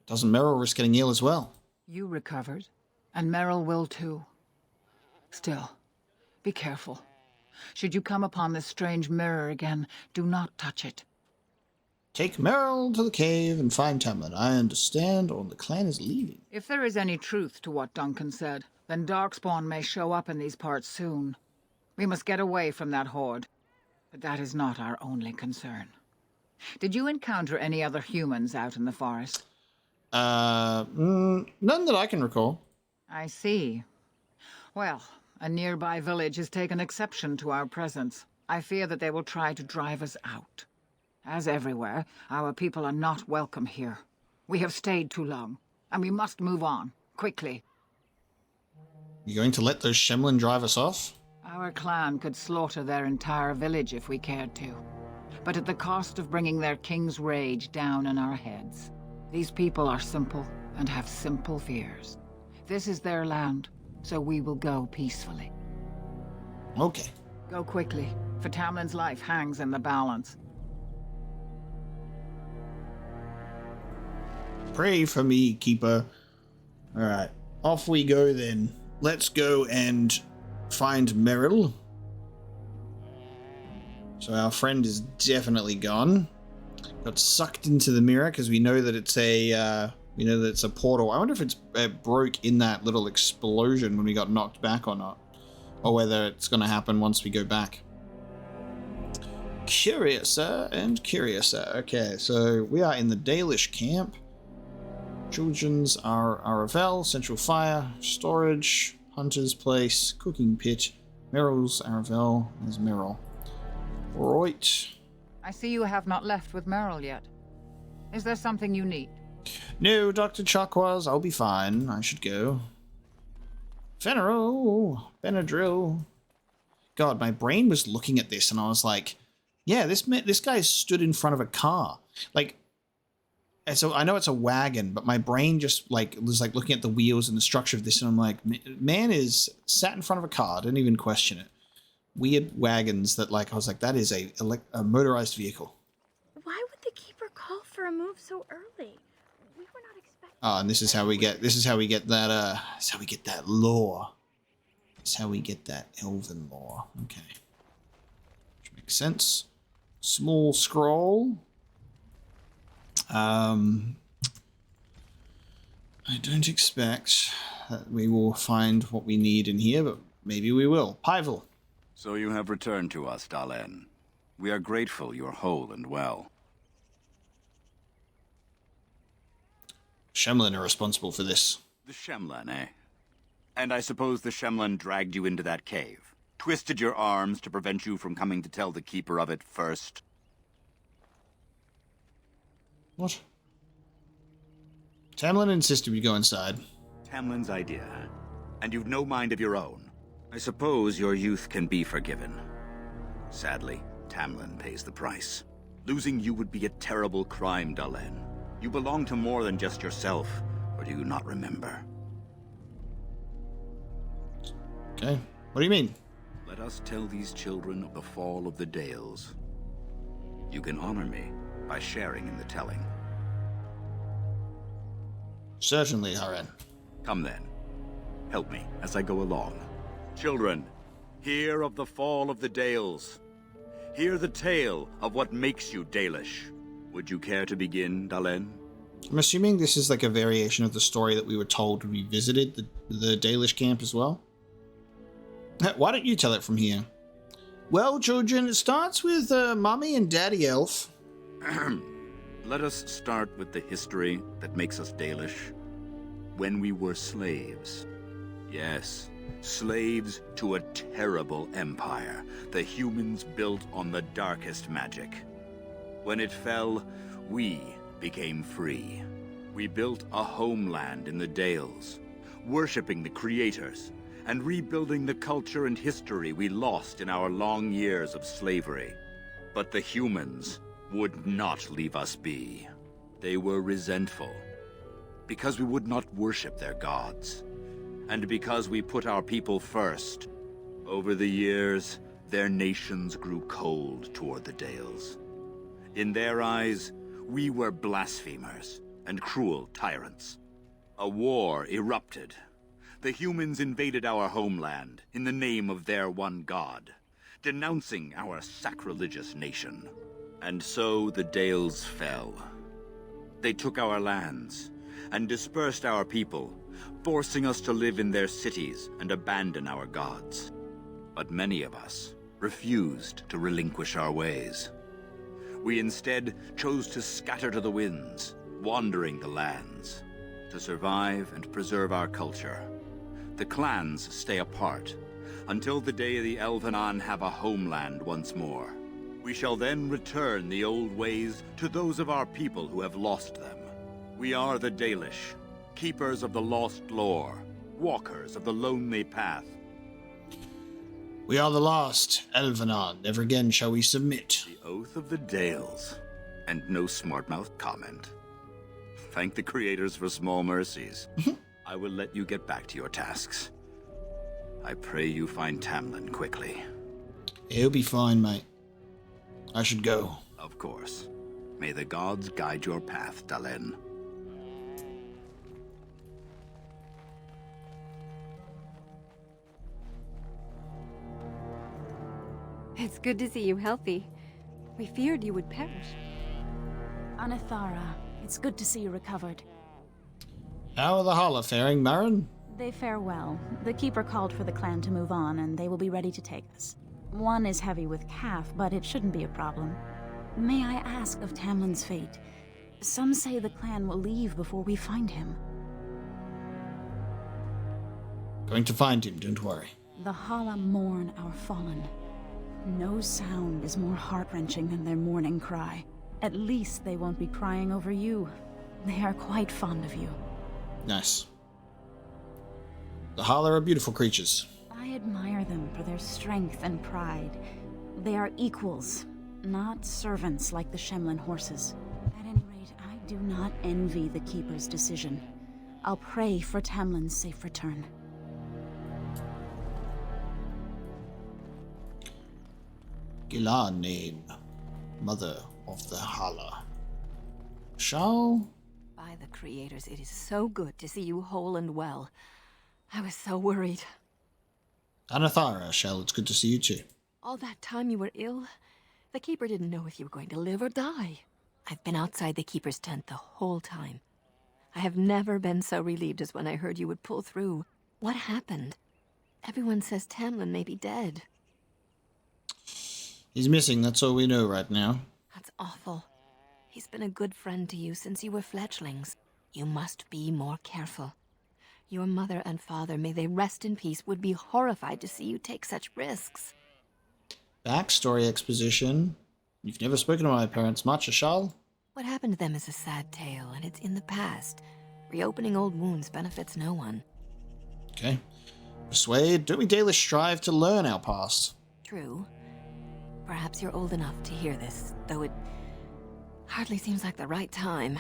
Doesn't Merrill risk getting ill as well?
You recovered, and Merrill will too. Still, be careful. Should you come upon this strange mirror again, do not touch it.
Take Merrill to the cave and find Tamlin. I understand, or the clan is leaving.
If there is any truth to what Duncan said, then Darkspawn may show up in these parts soon. We must get away from that horde. But that is not our only concern. Did you encounter any other humans out in the forest?
None that I can recall.
I see. Well, a nearby village has taken exception to our presence. I fear that they will try to drive us out. As everywhere, our people are not welcome here. We have stayed too long, and we must move on, quickly.
You going to let those Shemlin drive us off?
Our clan could slaughter their entire village if we cared to, but at the cost of bringing their king's rage down on our heads. These people are simple and have simple fears. This is their land, so we will go peacefully.
Okay.
Go quickly, for Tamlin's life hangs in the balance.
Pray for me, Keeper. Alright, off we go then. Let's go and find Merrill. So our friend is definitely gone. Got sucked into the mirror because we know that it's a portal. I wonder if it broke in that little explosion when we got knocked back or not, or whether it's going to happen once we go back. Curiouser and curiouser. Okay, so we are in the Dalish camp. Children's are Aravel, Central Fire, Storage, Hunter's Place, Cooking Pit, Merrill's Aravel. There's Merrill. Right.
I see you have not left with Merrill yet. Is there something you need?
No, Dr. Chakwas, I'll be fine. I should go. Fenrir, Benadryl. God, my brain was looking at this and I was like, yeah, this guy stood in front of a car. Like, and so I know it's a wagon, but my brain just was looking at the wheels and the structure of this, and I'm like, man is sat in front of a car. Didn't even question it. Weird wagons that I was like, that is a motorized vehicle.
Why would the Keeper call for a move so early? We were not expecting.
Oh, and this is how we get that. That's how we get that lore. That's how we get that elven lore. Okay, which makes sense. Small scroll. I don't expect that we will find what we need in here, but maybe we will. Pyvel.
So you have returned to us, Dalen. We are grateful you are whole and well.
Shemlin are responsible for this.
The Shemlin, eh? And I suppose the Shemlin dragged you into that cave, twisted your arms to prevent you from coming to tell the Keeper of it first.
What? Tamlin insisted we go inside.
Tamlin's idea. And you've no mind of your own. I suppose your youth can be forgiven. Sadly, Tamlin pays the price. Losing you would be a terrible crime, Dalen. You belong to more than just yourself, or do you not remember?
Okay, what do you mean?
Let us tell these children of the fall of the Dales.
You can honor me by sharing in the telling.
Certainly, Haren.
Come then. Help me as I go along. Children, hear of the fall of the Dales. Hear the tale of what makes you Dalish. Would you care to begin, Dalen?
I'm assuming this is like a variation of the story that we were told when we visited the Dalish camp as well. Why don't you tell it from here? Well, children, it starts with Mommy and Daddy Elf.
Let us start with the history that makes us Dalish. When we were slaves. Yes, slaves to a terrible empire the humans built on the darkest magic. When it fell, we became free. We built a homeland in the Dales, worshipping the creators, and rebuilding the culture and history we lost in our long years of slavery. But the humans would not leave us be. They were resentful, because we would not worship their gods, and because we put our people first. Over the years, their nations grew cold toward the Dales. In their eyes, we were blasphemers and cruel tyrants. A war erupted. The humans invaded our homeland in the name of their one god, denouncing our sacrilegious nation. And so the Dales fell. They took our lands and dispersed our people, forcing us to live in their cities and abandon our gods. But many of us refused to relinquish our ways. We instead chose to scatter to the winds, wandering the lands. To survive and preserve our culture, the clans stay apart until the day the Elvenan have a homeland once more. We shall then return the old ways to those of our people who have lost them. We are the Dalish, keepers of the lost lore, walkers of the lonely path.
We are the lost, Elvenan. Never again shall we submit.
The oath of the Dales, and no smart-mouthed comment. Thank the creators for small mercies. I will let you get back to your tasks. I pray you find Tamlin quickly.
He'll be fine, mate. I should go.
Of course. May the gods guide your path, Dalen.
It's good to see you healthy. We feared you would perish.
Anathara, it's good to see you recovered.
How are the Hala faring, Marin?
They fare well. The Keeper called for the clan to move on, and they will be ready to take us. One is heavy with calf, but it shouldn't be a problem. May I ask of Tamlin's fate? Some say the clan will leave before we find him.
Going to find him, don't worry.
The Hala mourn our fallen. No sound is more heart-wrenching than their mourning cry. At least they won't be crying over you. They are quite fond of you.
Nice. The Hala are beautiful creatures.
I admire them for their strength and pride. They are equals, not servants like the Shemlin horses. At any rate, I do not envy the Keeper's decision. I'll pray for Tamlin's safe return.
Gilanane, mother of the Hala. Shall?
By the creators, it is so good to see you whole and well. I was so worried.
Anathara, Shell, it's good to see you too.
All that time you were ill, the Keeper didn't know if you were going to live or die. I've been outside the Keeper's tent the whole time. I have never been so relieved as when I heard you would pull through. What happened? Everyone says Tamlin may be dead.
He's missing, that's all we know right now.
That's awful. He's been a good friend to you since you were fledglings. You must be more careful. Your mother and father, may they rest in peace, would be horrified to see you take such risks.
Backstory exposition. You've never spoken to my parents much, Ashal?
What happened to them is a sad tale, and it's in the past. Reopening old wounds benefits no one.
Okay. Persuade, don't we daily strive to learn our past?
True. Perhaps you're old enough to hear this, though it hardly seems like the right time.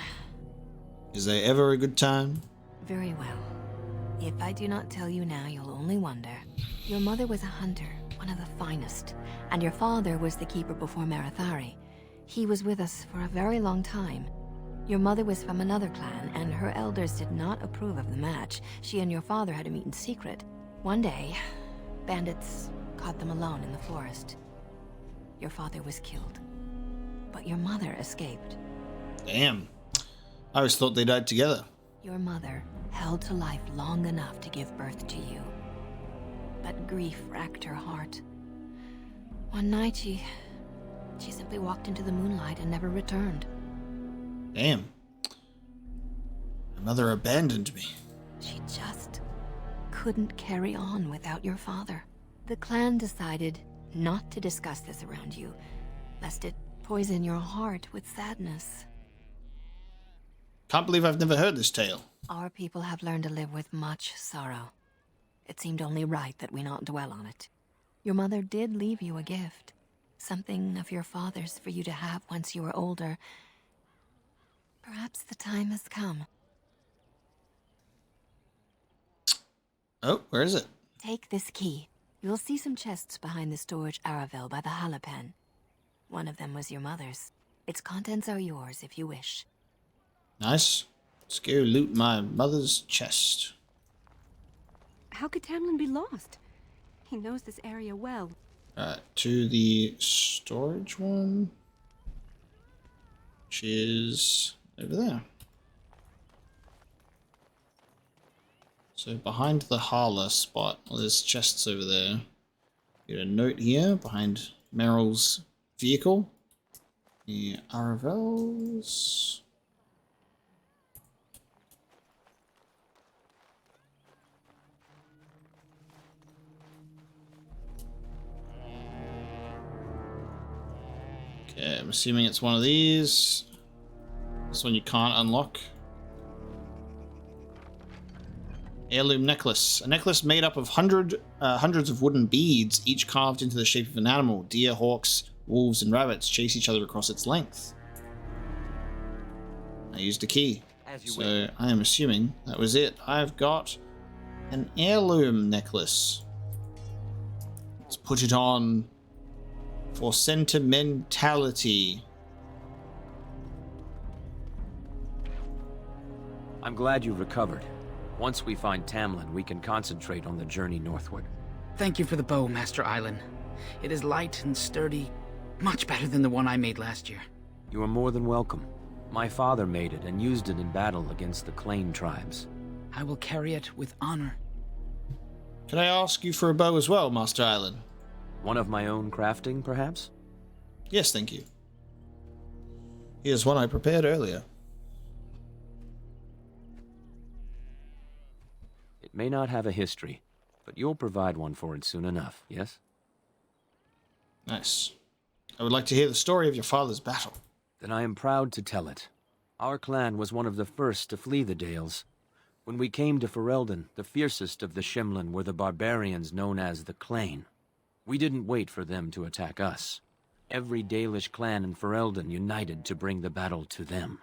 Is there ever a good time?
Very well. If I do not tell you now, you'll only wonder. Your mother was a hunter, one of the finest, and your father was the Keeper before Marathari. He was with us for a very long time. Your mother was from another clan, and her elders did not approve of the match. She and your father had to meet in secret. One day, bandits caught them alone in the forest. Your father was killed, but your mother escaped.
Damn. I always thought they died together.
Your mother held to life long enough to give birth to you. But grief racked her heart. One night, she simply walked into the moonlight and never returned.
Damn. My mother abandoned me.
She just couldn't carry on without your father. The clan decided not to discuss this around you, lest it poison your heart with sadness.
Can't believe I've never heard this tale.
Our people have learned to live with much sorrow. It seemed only right that we not dwell on it. Your mother did leave you a gift. Something of your father's for you to have once you are older. Perhaps the time has come.
Oh, where is it?
Take this key. You'll see some chests behind the storage Aravel by the Halapen. One of them was your mother's. Its contents are yours if you wish.
Nice. Let's go loot my mother's chest.
How could Tamlin be lost? He knows this area well.
Alright, to the storage one, which is over there. So behind the Harla spot, well, there's chests over there. Get a note here behind Meryl's vehicle. The Aravels. Okay, I'm assuming it's one of these. This one you can't unlock. Heirloom necklace. A necklace made up of hundreds of wooden beads, each carved into the shape of an animal. Deer, hawks, wolves, and rabbits chase each other across its length. I used a key. So I am assuming that was it. I've got an heirloom necklace. Let's put it on for sentimentality.
I'm glad you recovered. Once we find Tamlin, we can concentrate on the journey northward.
Thank you for the bow, Master Island. It is light and sturdy, much better than the one I made last year.
You are more than welcome. My father made it and used it in battle against the Clane tribes.
I will carry it with honor.
Can I ask you for a bow as well, Master Island?
One of my own crafting, perhaps?
Yes, thank you. Here's one I prepared earlier.
It may not have a history, but you'll provide one for it soon enough, yes?
Nice. I would like to hear the story of your father's battle.
Then I am proud to tell it. Our clan was one of the first to flee the Dales. When we came to Ferelden, the fiercest of the Shimlin were the barbarians known as the Clane. We didn't wait for them to attack us. Every Dalish clan in Ferelden united to bring the battle to them.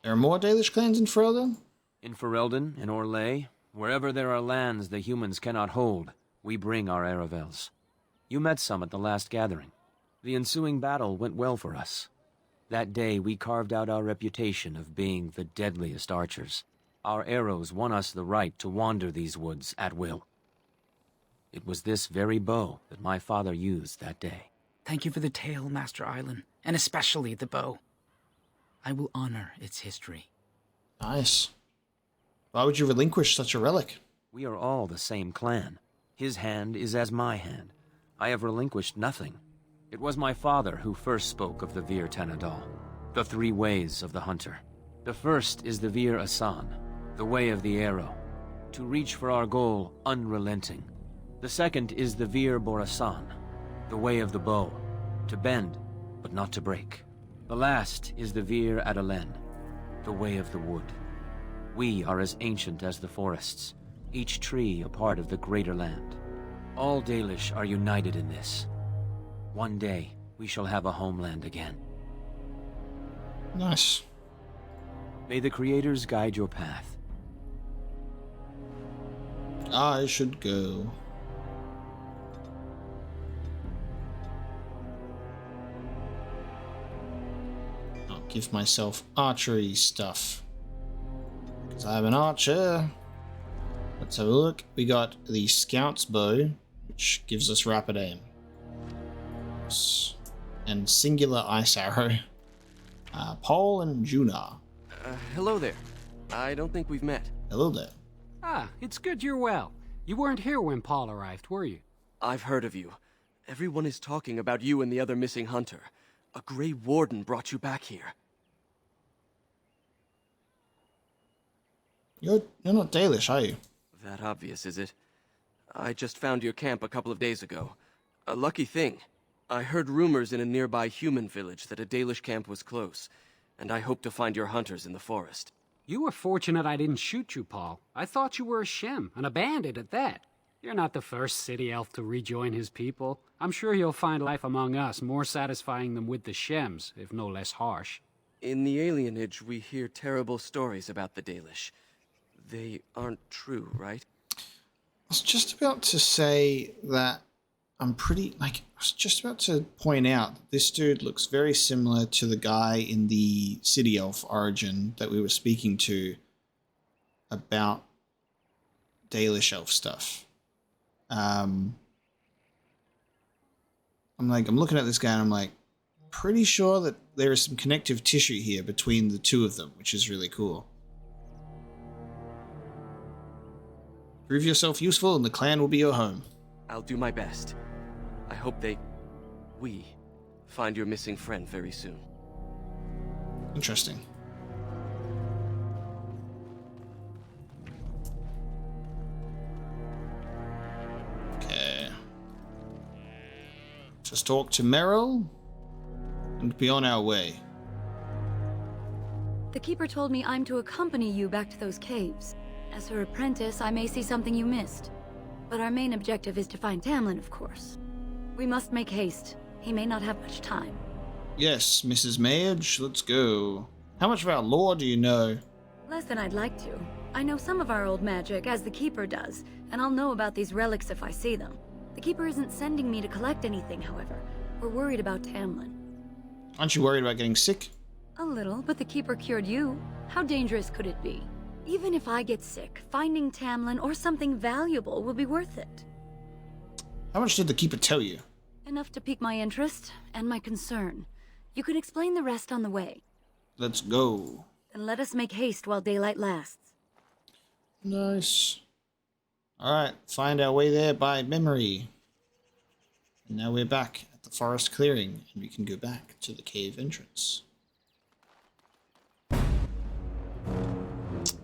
There are more Dalish clans in Ferelden?
In Ferelden, in Orlais, wherever there are lands the humans cannot hold, we bring our Aravels. You met some at the last gathering. The ensuing battle went well for us. That day we carved out our reputation of being the deadliest archers. Our arrows won us the right to wander these woods at will. It was this very bow that my father used that day.
Thank you for the tale, Master Island, and especially the bow. I will honor its history.
Nice. Why would you relinquish such a relic?
We are all the same clan. His hand is as my hand. I have relinquished nothing. It was my father who first spoke of the Vir Tanadal, the three ways of the hunter. The first is the Vir Asan, the way of the arrow, to reach for our goal unrelenting. The second is the Vir Borasan, the way of the bow, to bend but not to break. The last is the Vir Adalen, the way of the wood. We are as ancient as the forests, each tree a part of the greater land. All Dalish are united in this. One day, we shall have a homeland again.
Nice.
May the Creators guide your path.
I should go. give myself archery stuff. Because I'm an archer. Let's have a look. We got the Scout's Bow, which gives us rapid aim. And singular ice arrow. Paul and Juna.
Hello there. I don't think we've met.
Hello there.
Ah, it's good you're well. You weren't here when Paul arrived, were you?
I've heard of you. Everyone is talking about you and the other missing hunter. A Grey Warden brought you back here.
You're not Dalish, are you?
That obvious, is it? I just found your camp a couple of days ago. A lucky thing. I heard rumors in a nearby human village that a Dalish camp was close, and I hope to find your hunters in the forest.
You were fortunate I didn't shoot you, Paul. I thought you were a Shem, and a bandit at that. You're not the first city elf to rejoin his people. I'm sure you'll find life among us more satisfying than with the Shems, if no less harsh.
In the Alienage, we hear terrible stories about the Dalish. They aren't true, right?
I was just about to say that I was just about to point out that this dude looks very similar to the guy in the City Elf origin that we were speaking to about Dalish Elf stuff. I'm looking at this guy and I'm like, pretty sure that there is some connective tissue here between the two of them, which is really cool. Prove yourself useful and the clan will be your home.
I'll do my best. I hope we find your missing friend very soon.
Interesting. Okay. Just talk to Meryl and be on our way.
The Keeper told me I'm to accompany you back to those caves. As her apprentice, I may see something you missed. But our main objective is to find Tamlin, of course. We must make haste. He may not have much time.
Yes, Mrs. Mage, let's go. How much of our lore do you know?
Less than I'd like to. I know some of our old magic, as the Keeper does, and I'll know about these relics if I see them. The Keeper isn't sending me to collect anything, however. We're worried about Tamlin.
Aren't you worried about getting sick?
A little, but the Keeper cured you. How dangerous could it be? Even if I get sick, finding Tamlin or something valuable will be worth it.
How much did the Keeper tell you?
Enough to pique my interest and my concern. You can explain the rest on the way.
Let's go.
Then let us make haste while daylight lasts.
Nice. Alright, find our way there by memory. And now we're back at the forest clearing, and we can go back to the cave entrance.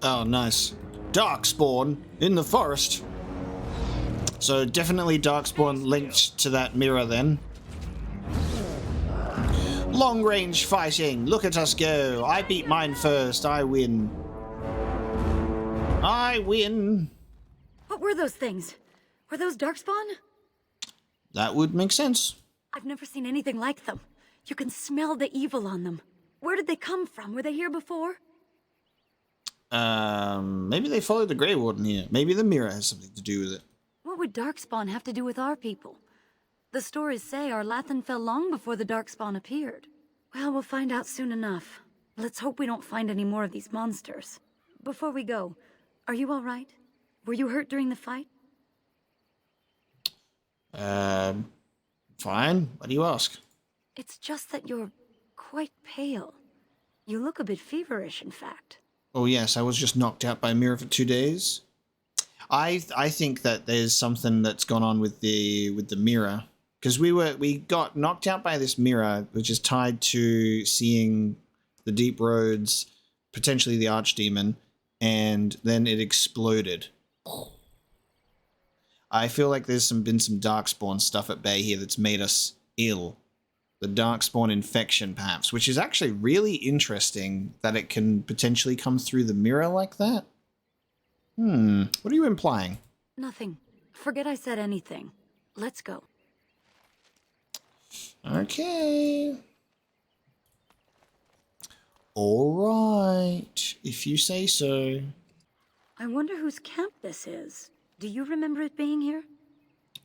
Oh, nice. Darkspawn in the forest. So definitely Darkspawn linked to that mirror then. Long range fighting. Look at us go. I beat mine first. I win. I win.
What were those things? Were those Darkspawn?
That would make sense.
I've never seen anything like them. You can smell the evil on them. Where did they come from? Were they here before?
Maybe they followed the Grey Warden here. Maybe the mirror has something to do with it.
What would Darkspawn have to do with our people? The stories say our Lathan fell long before the Darkspawn appeared. Well, we'll find out soon enough. Let's hope we don't find any more of these monsters. Before we go, are you all right? Were you hurt during the fight?
Fine. Why do you ask?
It's just that you're quite pale. You look a bit feverish, in fact.
Oh yes, I was just knocked out by a mirror for 2 days. I think that there's something that's gone on with the mirror, because we got knocked out by this mirror, which is tied to seeing the deep roads, potentially the archdemon, and then it exploded. I feel like there's been some Darkspawn stuff at bay here that's made us ill. The Darkspawn infection, perhaps, which is actually really interesting that it can potentially come through the mirror like that. What are you implying?
Nothing. Forget I said anything. Let's go.
Okay. All right, if you say so.
I wonder whose camp this is. Do you remember it being here?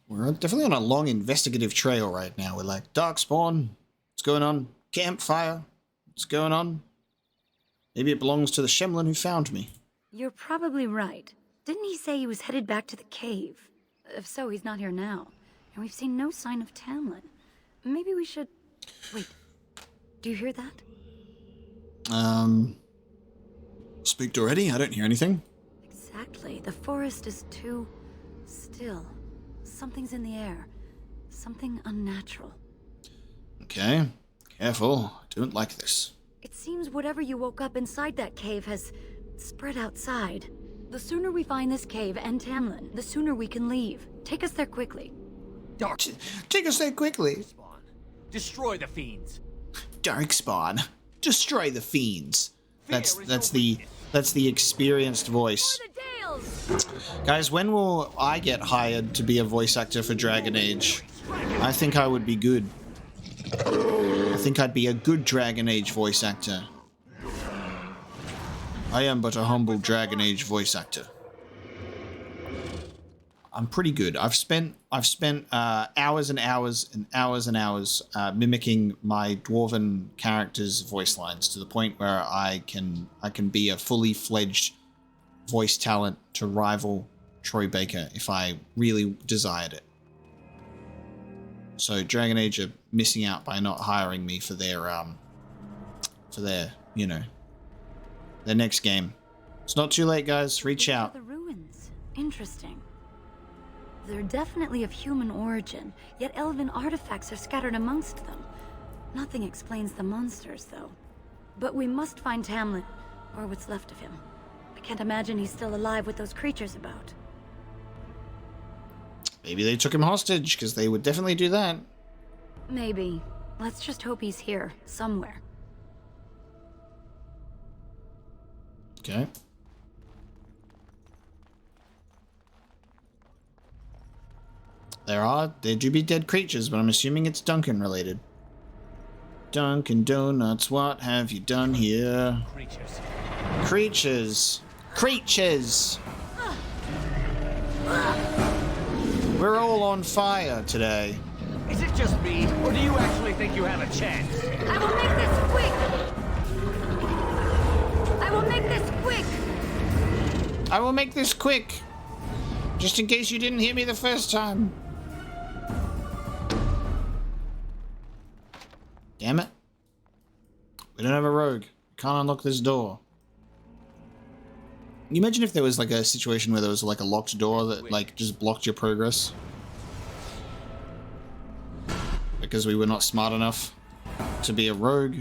We're definitely on a long investigative trail right now. We're like, Darkspawn, what's going on? Campfire, What's going on? Maybe it belongs to the Shemlin who found me.
You're probably right. Didn't he say he was headed back to the cave? If so, he's not here now. And we've seen no sign of Tamlin. Maybe we should... Wait. Do you hear that?
Spooked already? I don't hear anything.
Exactly. The forest is too... still. Something's in the air. Something unnatural.
Okay. Careful. I don't like this.
It seems whatever you woke up inside that cave has spread outside. The sooner we find this cave and Tamlin, the sooner we can leave. Take us there quickly.
Take us there quickly.
Destroy the fiends.
Darkspawn. Destroy the fiends. That's the experienced voice. Guys, when will I get hired to be a voice actor for Dragon Age? I think I would be good. I think I'd be a good Dragon Age voice actor. I am but a humble Dragon Age voice actor. I'm pretty good. I've spent hours and hours and hours and hours mimicking my dwarven characters' voice lines to the point where I can be a fully fledged voice talent to rival Troy Baker if I really desired it. So Dragon Age are missing out by not hiring me for their you know, their next game. It's not too late, guys. Reach out.
The ruins. Interesting. They're definitely of human origin, yet elven artifacts are scattered amongst them. Nothing explains the monsters, though. But we must find Tamlin, or what's left of him. I can't imagine he's still alive with those creatures about.
Maybe they took him hostage, because they would definitely do that.
Maybe. Let's just hope he's here, somewhere.
Okay. There do be dead creatures, but I'm assuming it's Duncan related. Dunkin' Donuts, what have you done here?
Creatures.
Creatures. Creatures! We're all on fire today.
Is it just me, or do you actually think you have a chance?
I will make this quick! I will make this quick!
I will make this quick. Just in case you didn't hear me the first time. Damn it. We don't have a rogue. Can't unlock this door. Can you imagine if there was like a situation where there was like a locked door that like just blocked your progress? Because we were not smart enough to be a rogue.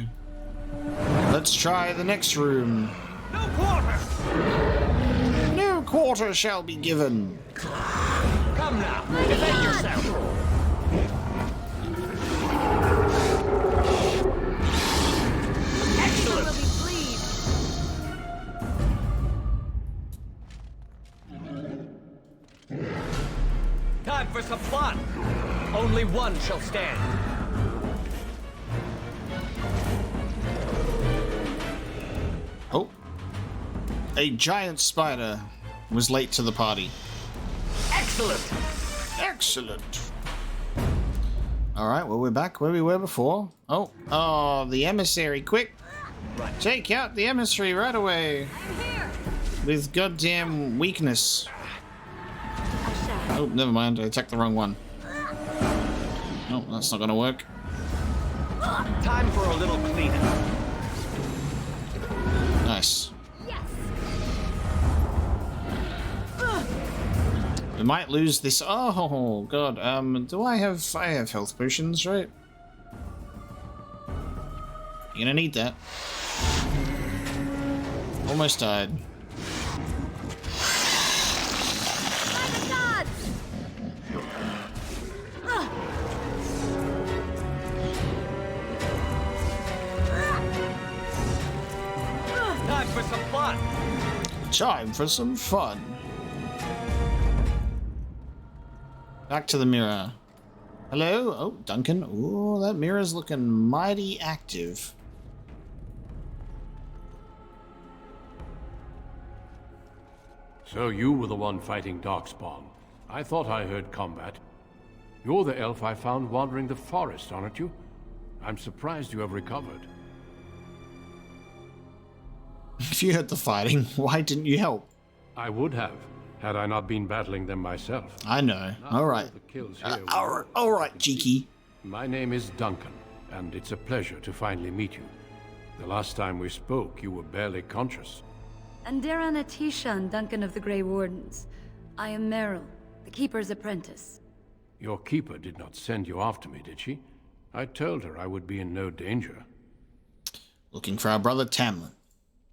Let's try the next room.
No quarter!
No quarter shall be given.
Come now, defend yourself! Time for some fun! Only one shall stand.
Oh. A giant spider was late to the party.
Excellent!
Excellent! Alright, well, we're back where we were before. Oh, the emissary, quick!
Right.
Take out the emissary right away! With goddamn weakness. Oh, never mind, I attacked the wrong one. Oh, that's not gonna work.
Time for a little cleanup.
Nice. We might lose this. Oh god. Do I have health potions, right? You're gonna need that. Almost died.
Time for some fun.
Time for some fun. Back to the mirror. Hello? Oh, Duncan. Ooh, that mirror's looking mighty active.
So you were the one fighting Darkspawn. I thought I heard combat. You're the elf I found wandering the forest, aren't you? I'm surprised you have recovered.
If you heard the fighting, why didn't you help?
I would have, had I not been battling them myself.
I know. All right. All right, cheeky.
My name is Duncan, and it's a pleasure to finally meet you. The last time we spoke, you were barely conscious.
Andaran Atishan, Duncan of the Grey Wardens. I am Meryl, the Keeper's apprentice.
Your keeper did not send you after me, did she? I told her I would be in no danger.
Looking for our brother Tamlin.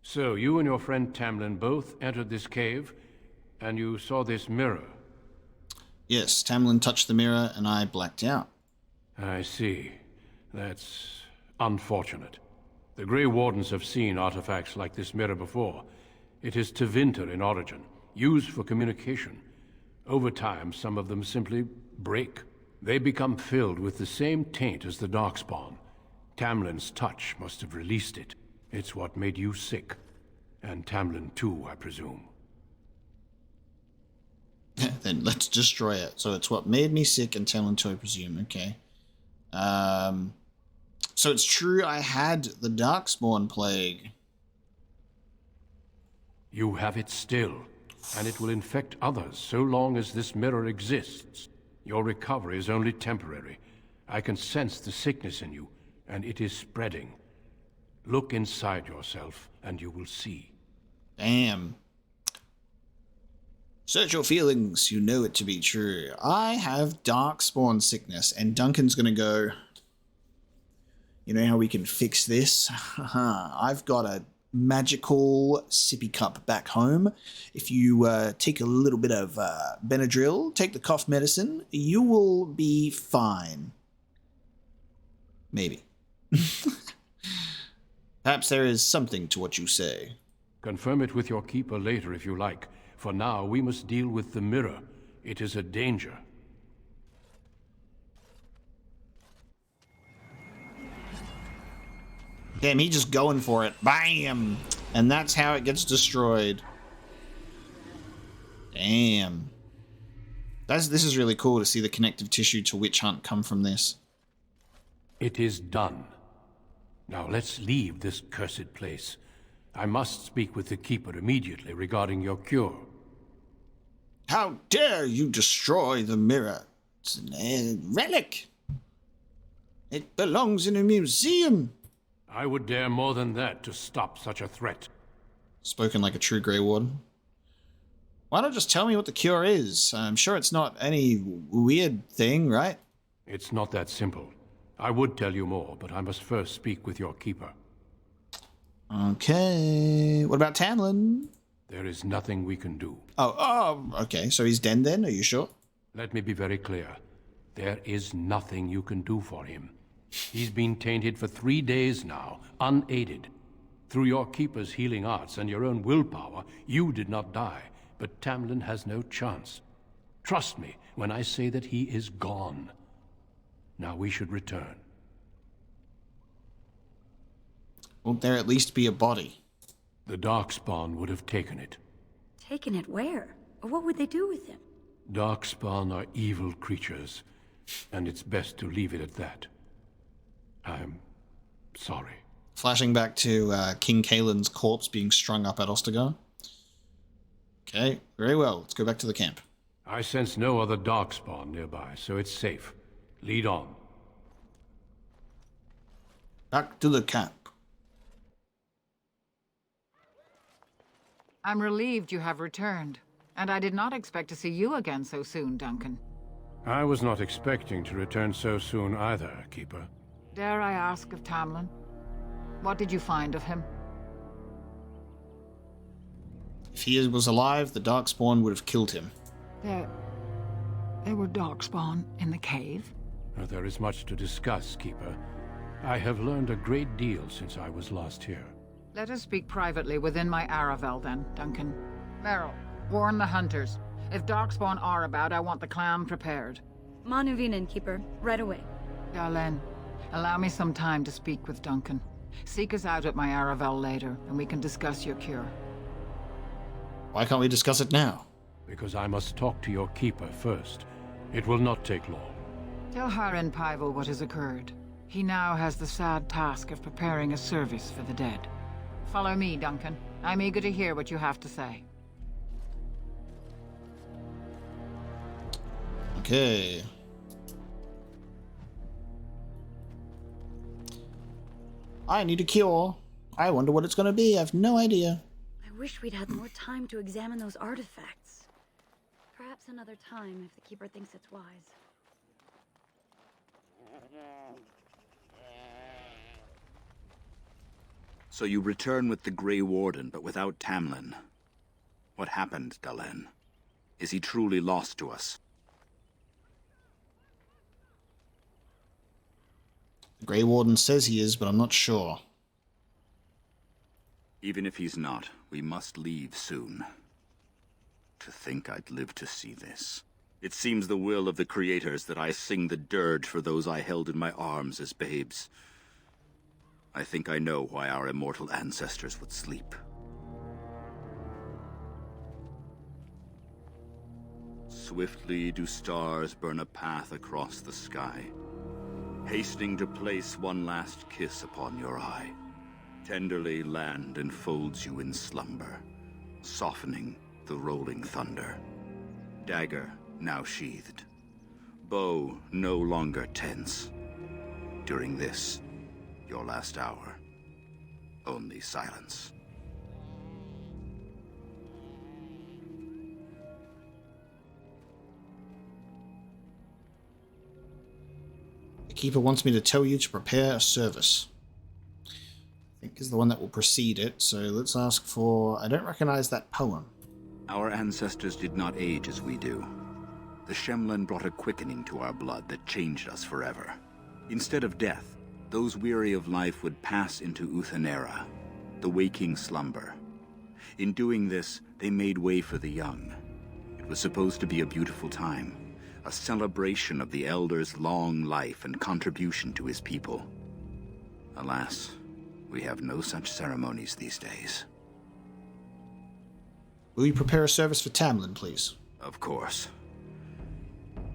So, you and your friend Tamlin both entered this cave, and you saw this mirror?
Yes, Tamlin touched the mirror, and I blacked out.
I see. That's unfortunate. The Grey Wardens have seen artifacts like this mirror before. It is Tevinter in origin, used for communication. Over time, some of them simply break. They become filled with the same taint as the Darkspawn. Tamlin's touch must have released it. It's what made you sick. And Tamlin too, I presume.
Then let's destroy it. So it's what made me sick and Tamlin too, I presume. Okay. So it's true I had the Darkspawn plague.
You have it still, and it will infect others so long as this mirror exists. Your recovery is only temporary. I can sense the sickness in you, and it is spreading. Look inside yourself, and you will see.
Damn. Search your feelings, you know it to be true. I have Darkspawn sickness, and Duncan's gonna go, you know how we can fix this? I've got a magical sippy cup back home. If you take a little bit of Benadryl, take the cough medicine, you will be fine. Maybe. Perhaps there is something to what you say.
Confirm it with your keeper later if you like. For now, we must deal with the mirror. It is a danger.
Damn, he just going for it. Bam! And that's how it gets destroyed. Damn. This is really cool to see the connective tissue to Witch Hunt come from this.
It is done. Now let's leave this cursed place. I must speak with the Keeper immediately regarding your cure.
How dare you destroy the mirror? It's a relic. It belongs in a museum.
I would dare more than that to stop such a threat.
Spoken like a true Grey Warden. Why not just tell me what the cure is? I'm sure it's not any weird thing, right?
It's not that simple. I would tell you more, but I must first speak with your Keeper.
Okay. What about Tamlin?
There is nothing we can do.
Oh, okay. So he's dead then? Are you sure?
Let me be very clear. There is nothing you can do for him. He's been tainted for 3 days now, unaided. Through your Keeper's healing arts and your own willpower, you did not die, but Tamlin has no chance. Trust me when I say that he is gone. Now we should return.
Won't there at least be a body?
The Darkspawn would have taken it.
Taken it where? Or what would they do with him?
Darkspawn are evil creatures, and it's best to leave it at that. I'm sorry.
Flashing back to King Kaelin's corpse being strung up at Ostagar. Okay, very well. Let's go back to the camp.
I sense no other Darkspawn nearby, so it's safe. Lead on.
Back to the camp.
I'm relieved you have returned, and I did not expect to see you again so soon, Duncan.
I was not expecting to return so soon either, Keeper.
Dare I ask of Tamlin? What did you find of him?
If he was alive, the Darkspawn would have killed him.
There were Darkspawn in the cave?
There is much to discuss, Keeper. I have learned a great deal since I was last here.
Let us speak privately within my Aravel then, Duncan. Meryl, warn the hunters. If Darkspawn are about, I want the clan prepared.
Manuvinen, Keeper. Right away.
Dalen, allow me some time to speak with Duncan. Seek us out at my Aravel later, and we can discuss your cure.
Why can't we discuss it now?
Because I must talk to your Keeper first. It will not take long.
Tell Harin Pyvel what has occurred. He now has the sad task of preparing a service for the dead. Follow me, Duncan. I'm eager to hear what you have to say.
Okay. I need a cure. I wonder what it's going to be. I have no idea.
I wish we'd had more time to examine those artifacts. Perhaps another time if the Keeper thinks it's wise.
So you return with the Grey Warden, but without Tamlin. What happened, Dalen? Is he truly lost to us?
The Grey Warden says he is, but I'm not sure.
Even if he's not, we must leave soon. To think I'd live to see this. It seems the will of the creators that I sing the dirge for those I held in my arms as babes. I think I know why our immortal ancestors would sleep. Swiftly do stars burn a path across the sky, hastening to place one last kiss upon your eye. Tenderly land enfolds you in slumber, softening the rolling thunder. Dagger now sheathed, bow no longer tense. During this, your last hour, only silence.
The Keeper wants me to tell you to prepare a service. I think is the one that will precede it, so let's ask for... I don't recognize that poem.
Our ancestors did not age as we do. The Shemlen brought a quickening to our blood that changed us forever. Instead of death, those weary of life would pass into Uthanera, the waking slumber. In doing this, they made way for the young. It was supposed to be a beautiful time, a celebration of the Elder's long life and contribution to his people. Alas, we have no such ceremonies these days.
Will you prepare a service for Tamlin, please?
Of course.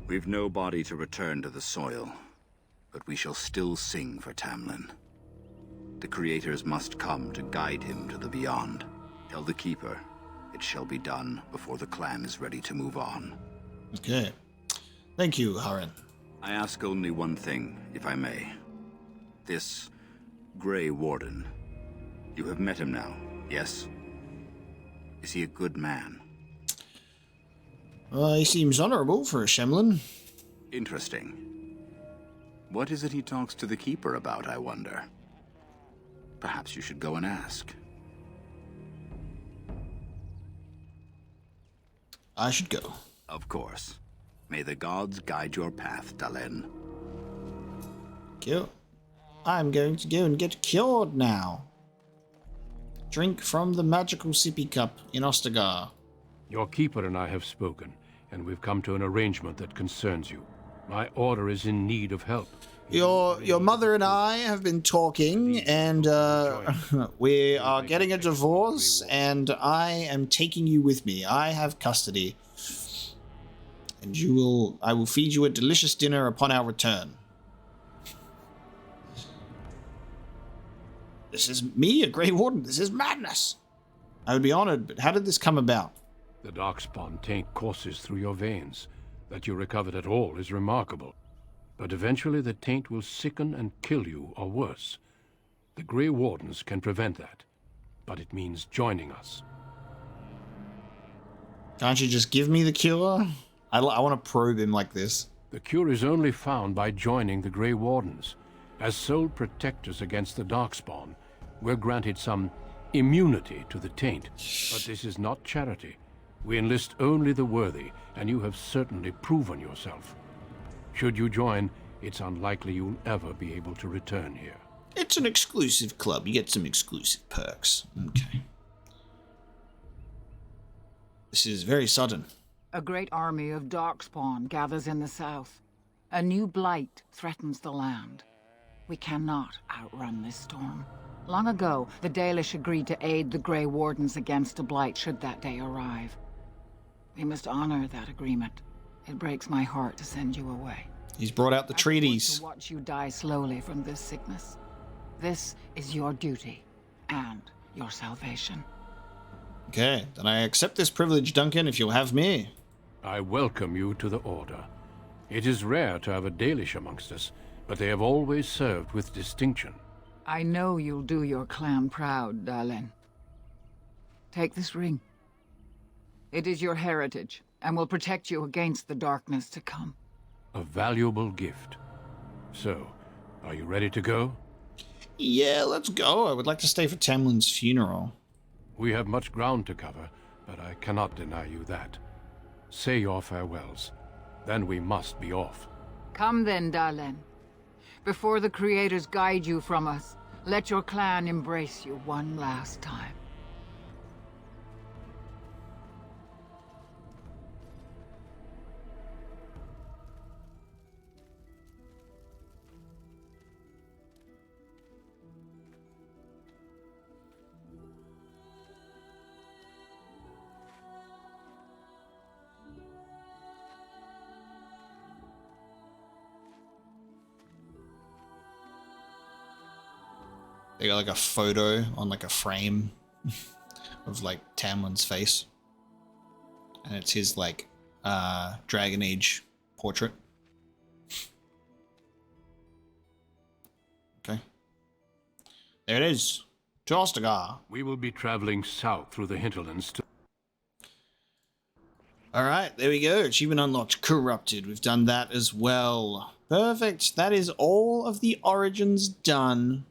We've no body to return to the soil, but we shall still sing for Tamlin. The creators must come to guide him to the beyond. Tell the Keeper, it shall be done before the clan is ready to move on.
Okay. Thank you, Haran.
I ask only one thing, if I may. This Grey Warden. You have met him now, yes? Is he a good man?
He seems honorable for a Shemlen.
Interesting. What is it he talks to the Keeper about, I wonder? Perhaps you should go and ask.
I should go.
Of course. May the gods guide your path, Dalen.
Cool. I'm going to go and get cured now. Drink from the magical sippy cup in Ostagar.
Your Keeper and I have spoken, and we've come to an arrangement that concerns you. My order is in need of help.
Your mother and I have been talking, and we are getting a divorce, and I am taking you with me. I have custody. And I will feed you a delicious dinner upon our return. This is me, a Grey Warden. This is madness. I would be honored, but how did this come about?
The Darkspawn taint courses through your veins. That you recovered at all is remarkable. But eventually the taint will sicken and kill you, or worse. The Grey Wardens can prevent that, but it means joining us.
Can't you just give me the cure? I want to probe him like this.
The cure is only found by joining the Grey Wardens. As sole protectors against the Darkspawn, we're granted some immunity to the taint. But this is not charity. We enlist only the worthy, and you have certainly proven yourself. Should you join, it's unlikely you'll ever be able to return here.
It's an exclusive club. You get some exclusive perks. Okay. This is very sudden.
A great army of Darkspawn gathers in the south. A new blight threatens the land. We cannot outrun this storm. Long ago, the Dalish agreed to aid the Grey Wardens against a blight should that day arrive. We must honor that agreement. It breaks my heart to send you away.
He's brought out the treaties.
To watch you die slowly from this sickness. This is your duty and your salvation.
Okay, then I accept this privilege, Duncan, if you'll have me.
I welcome you to the Order. It is rare to have a Dalish amongst us, but they have always served with distinction.
I know you'll do your clan proud, Dalish. Take this ring. It is your heritage, and will protect you against the darkness to come.
A valuable gift. So, are you ready to go?
Yeah, let's go. I would like to stay for Tamlin's funeral.
We have much ground to cover, but I cannot deny you that. Say your farewells. Then we must be off.
Come then, Dalish. Before the creators guide you from us, let your clan embrace you one last time.
They got like a photo on like a frame of like Tamlin's face. And it's his like Dragon Age portrait. Okay. There it is. To Ostagar.
We will be traveling south through the hinterlands to...
Alright, there we go. Achievement unlocked. Corrupted. We've done that as well. Perfect. That is all of the origins done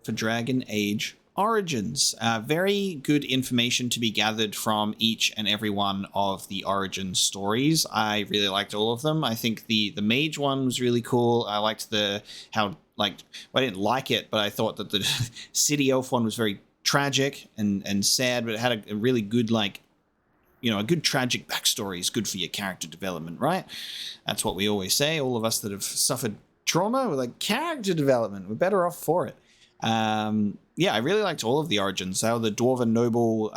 for Dragon Age Origins. Very good information to be gathered from each and every one of the Origin stories. I really liked all of them. I think the mage one was really cool. I liked I didn't like it, but I thought that the city elf one was very tragic and sad, but it had a really good, like, you know, a good tragic backstory is good for your character development, right? That's what we always say. All of us that have suffered trauma, we're like, character development, we're better off for it. Yeah, I really liked all of the origins. How the Dwarven Noble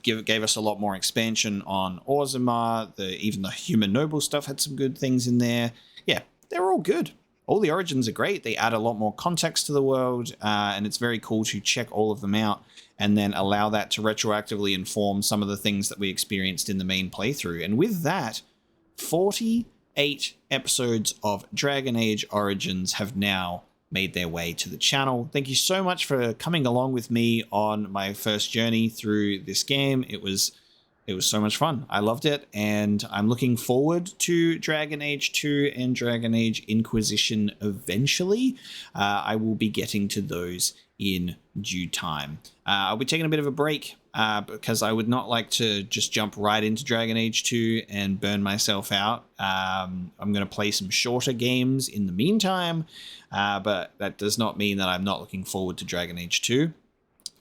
gave us a lot more expansion on Orzammar. Even the Human Noble stuff had some good things in there. Yeah, they're all good. All the origins are great. They add a lot more context to the world, and it's very cool to check all of them out and then allow that to retroactively inform some of the things that we experienced in the main playthrough. And with that, 48 episodes of Dragon Age Origins have now made their way to the channel. Thank you so much for coming along with me on my first journey through this game. It was so much fun. I loved it, and I'm looking forward to Dragon Age 2 and Dragon Age Inquisition eventually. I will be getting to those in due time. I'll be taking a bit of a break because I would not like to just jump right into Dragon Age 2 and burn myself out. I'm going to play some shorter games in the meantime, but that does not mean that I'm not looking forward to Dragon Age 2.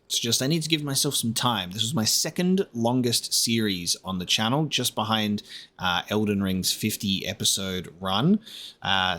It's just I need to give myself some time. This was my second longest series on the channel, just behind Elden Ring's 50 episode run.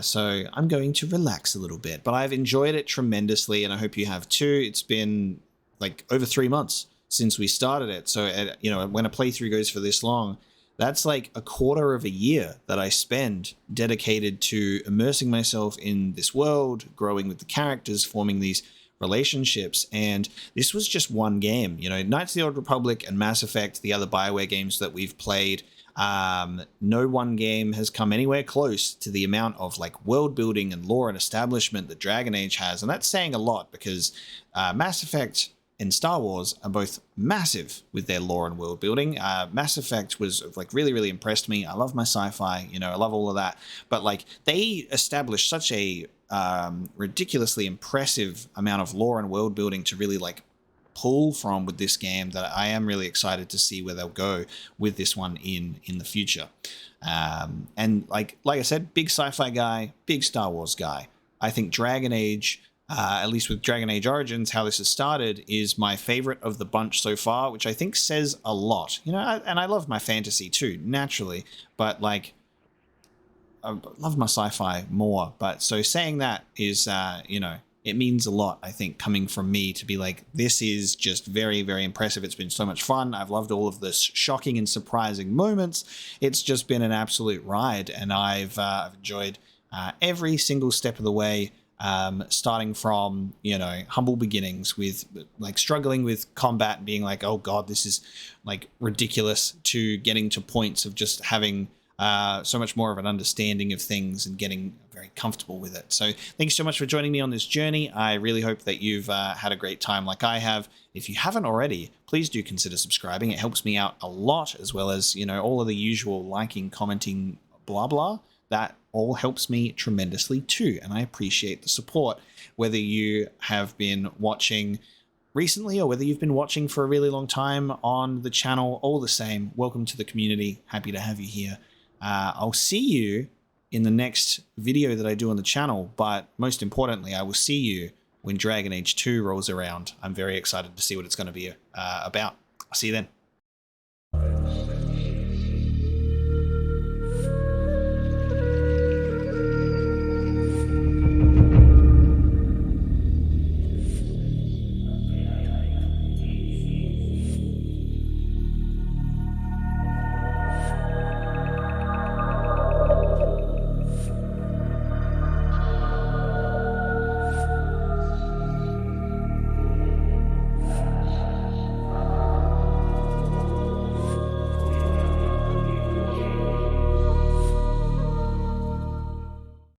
So I'm going to relax a little bit, but I've enjoyed it tremendously, and I hope you have too. It's been like over 3 months since we started it. So, you know, when a playthrough goes for this long, that's like a quarter of a year that I spend dedicated to immersing myself in this world, growing with the characters, forming these relationships. And this was just one game. You know, Knights of the Old Republic and Mass Effect, the other BioWare games that we've played, no one game has come anywhere close to the amount of like world building and lore and establishment that Dragon Age has. And that's saying a lot, because Mass Effect and Star Wars are both massive with their lore and world building. Mass Effect was like really, really impressed me. I love my sci-fi, you know, I love all of that. But like they established such a ridiculously impressive amount of lore and world building to really like pull from with this game that I am really excited to see where they'll go with this one in the future. And like I said, big sci-fi guy, big Star Wars guy. I think Dragon Age, at least with Dragon Age Origins, how this has started, is my favorite of the bunch so far, which I think says a lot. You know, and I love my fantasy too, naturally, but like I love my sci-fi more. But so saying that is, you know, it means a lot, I think, coming from me to be like, this is just very, very impressive. It's been so much fun. I've loved all of the shocking and surprising moments. It's just been an absolute ride, and I've enjoyed every single step of the way. starting from, you know, humble beginnings with like struggling with combat and being like, oh God, this is like ridiculous, to getting to points of just having so much more of an understanding of things and getting very comfortable with it. So thanks so much for joining me on this journey. I really hope that you've had a great time like I have. If you haven't already, please do consider subscribing. It helps me out a lot, as well as, you know, all of the usual liking, commenting, blah, blah. That all helps me tremendously too, and I appreciate the support. Whether you have been watching recently or whether you've been watching for a really long time on the channel, all the same, welcome to the community. Happy to have you here. I'll see you in the next video that I do on the channel, but most importantly, I will see you when Dragon Age 2 rolls around. I'm very excited to see what it's going to be about. I'll see you then.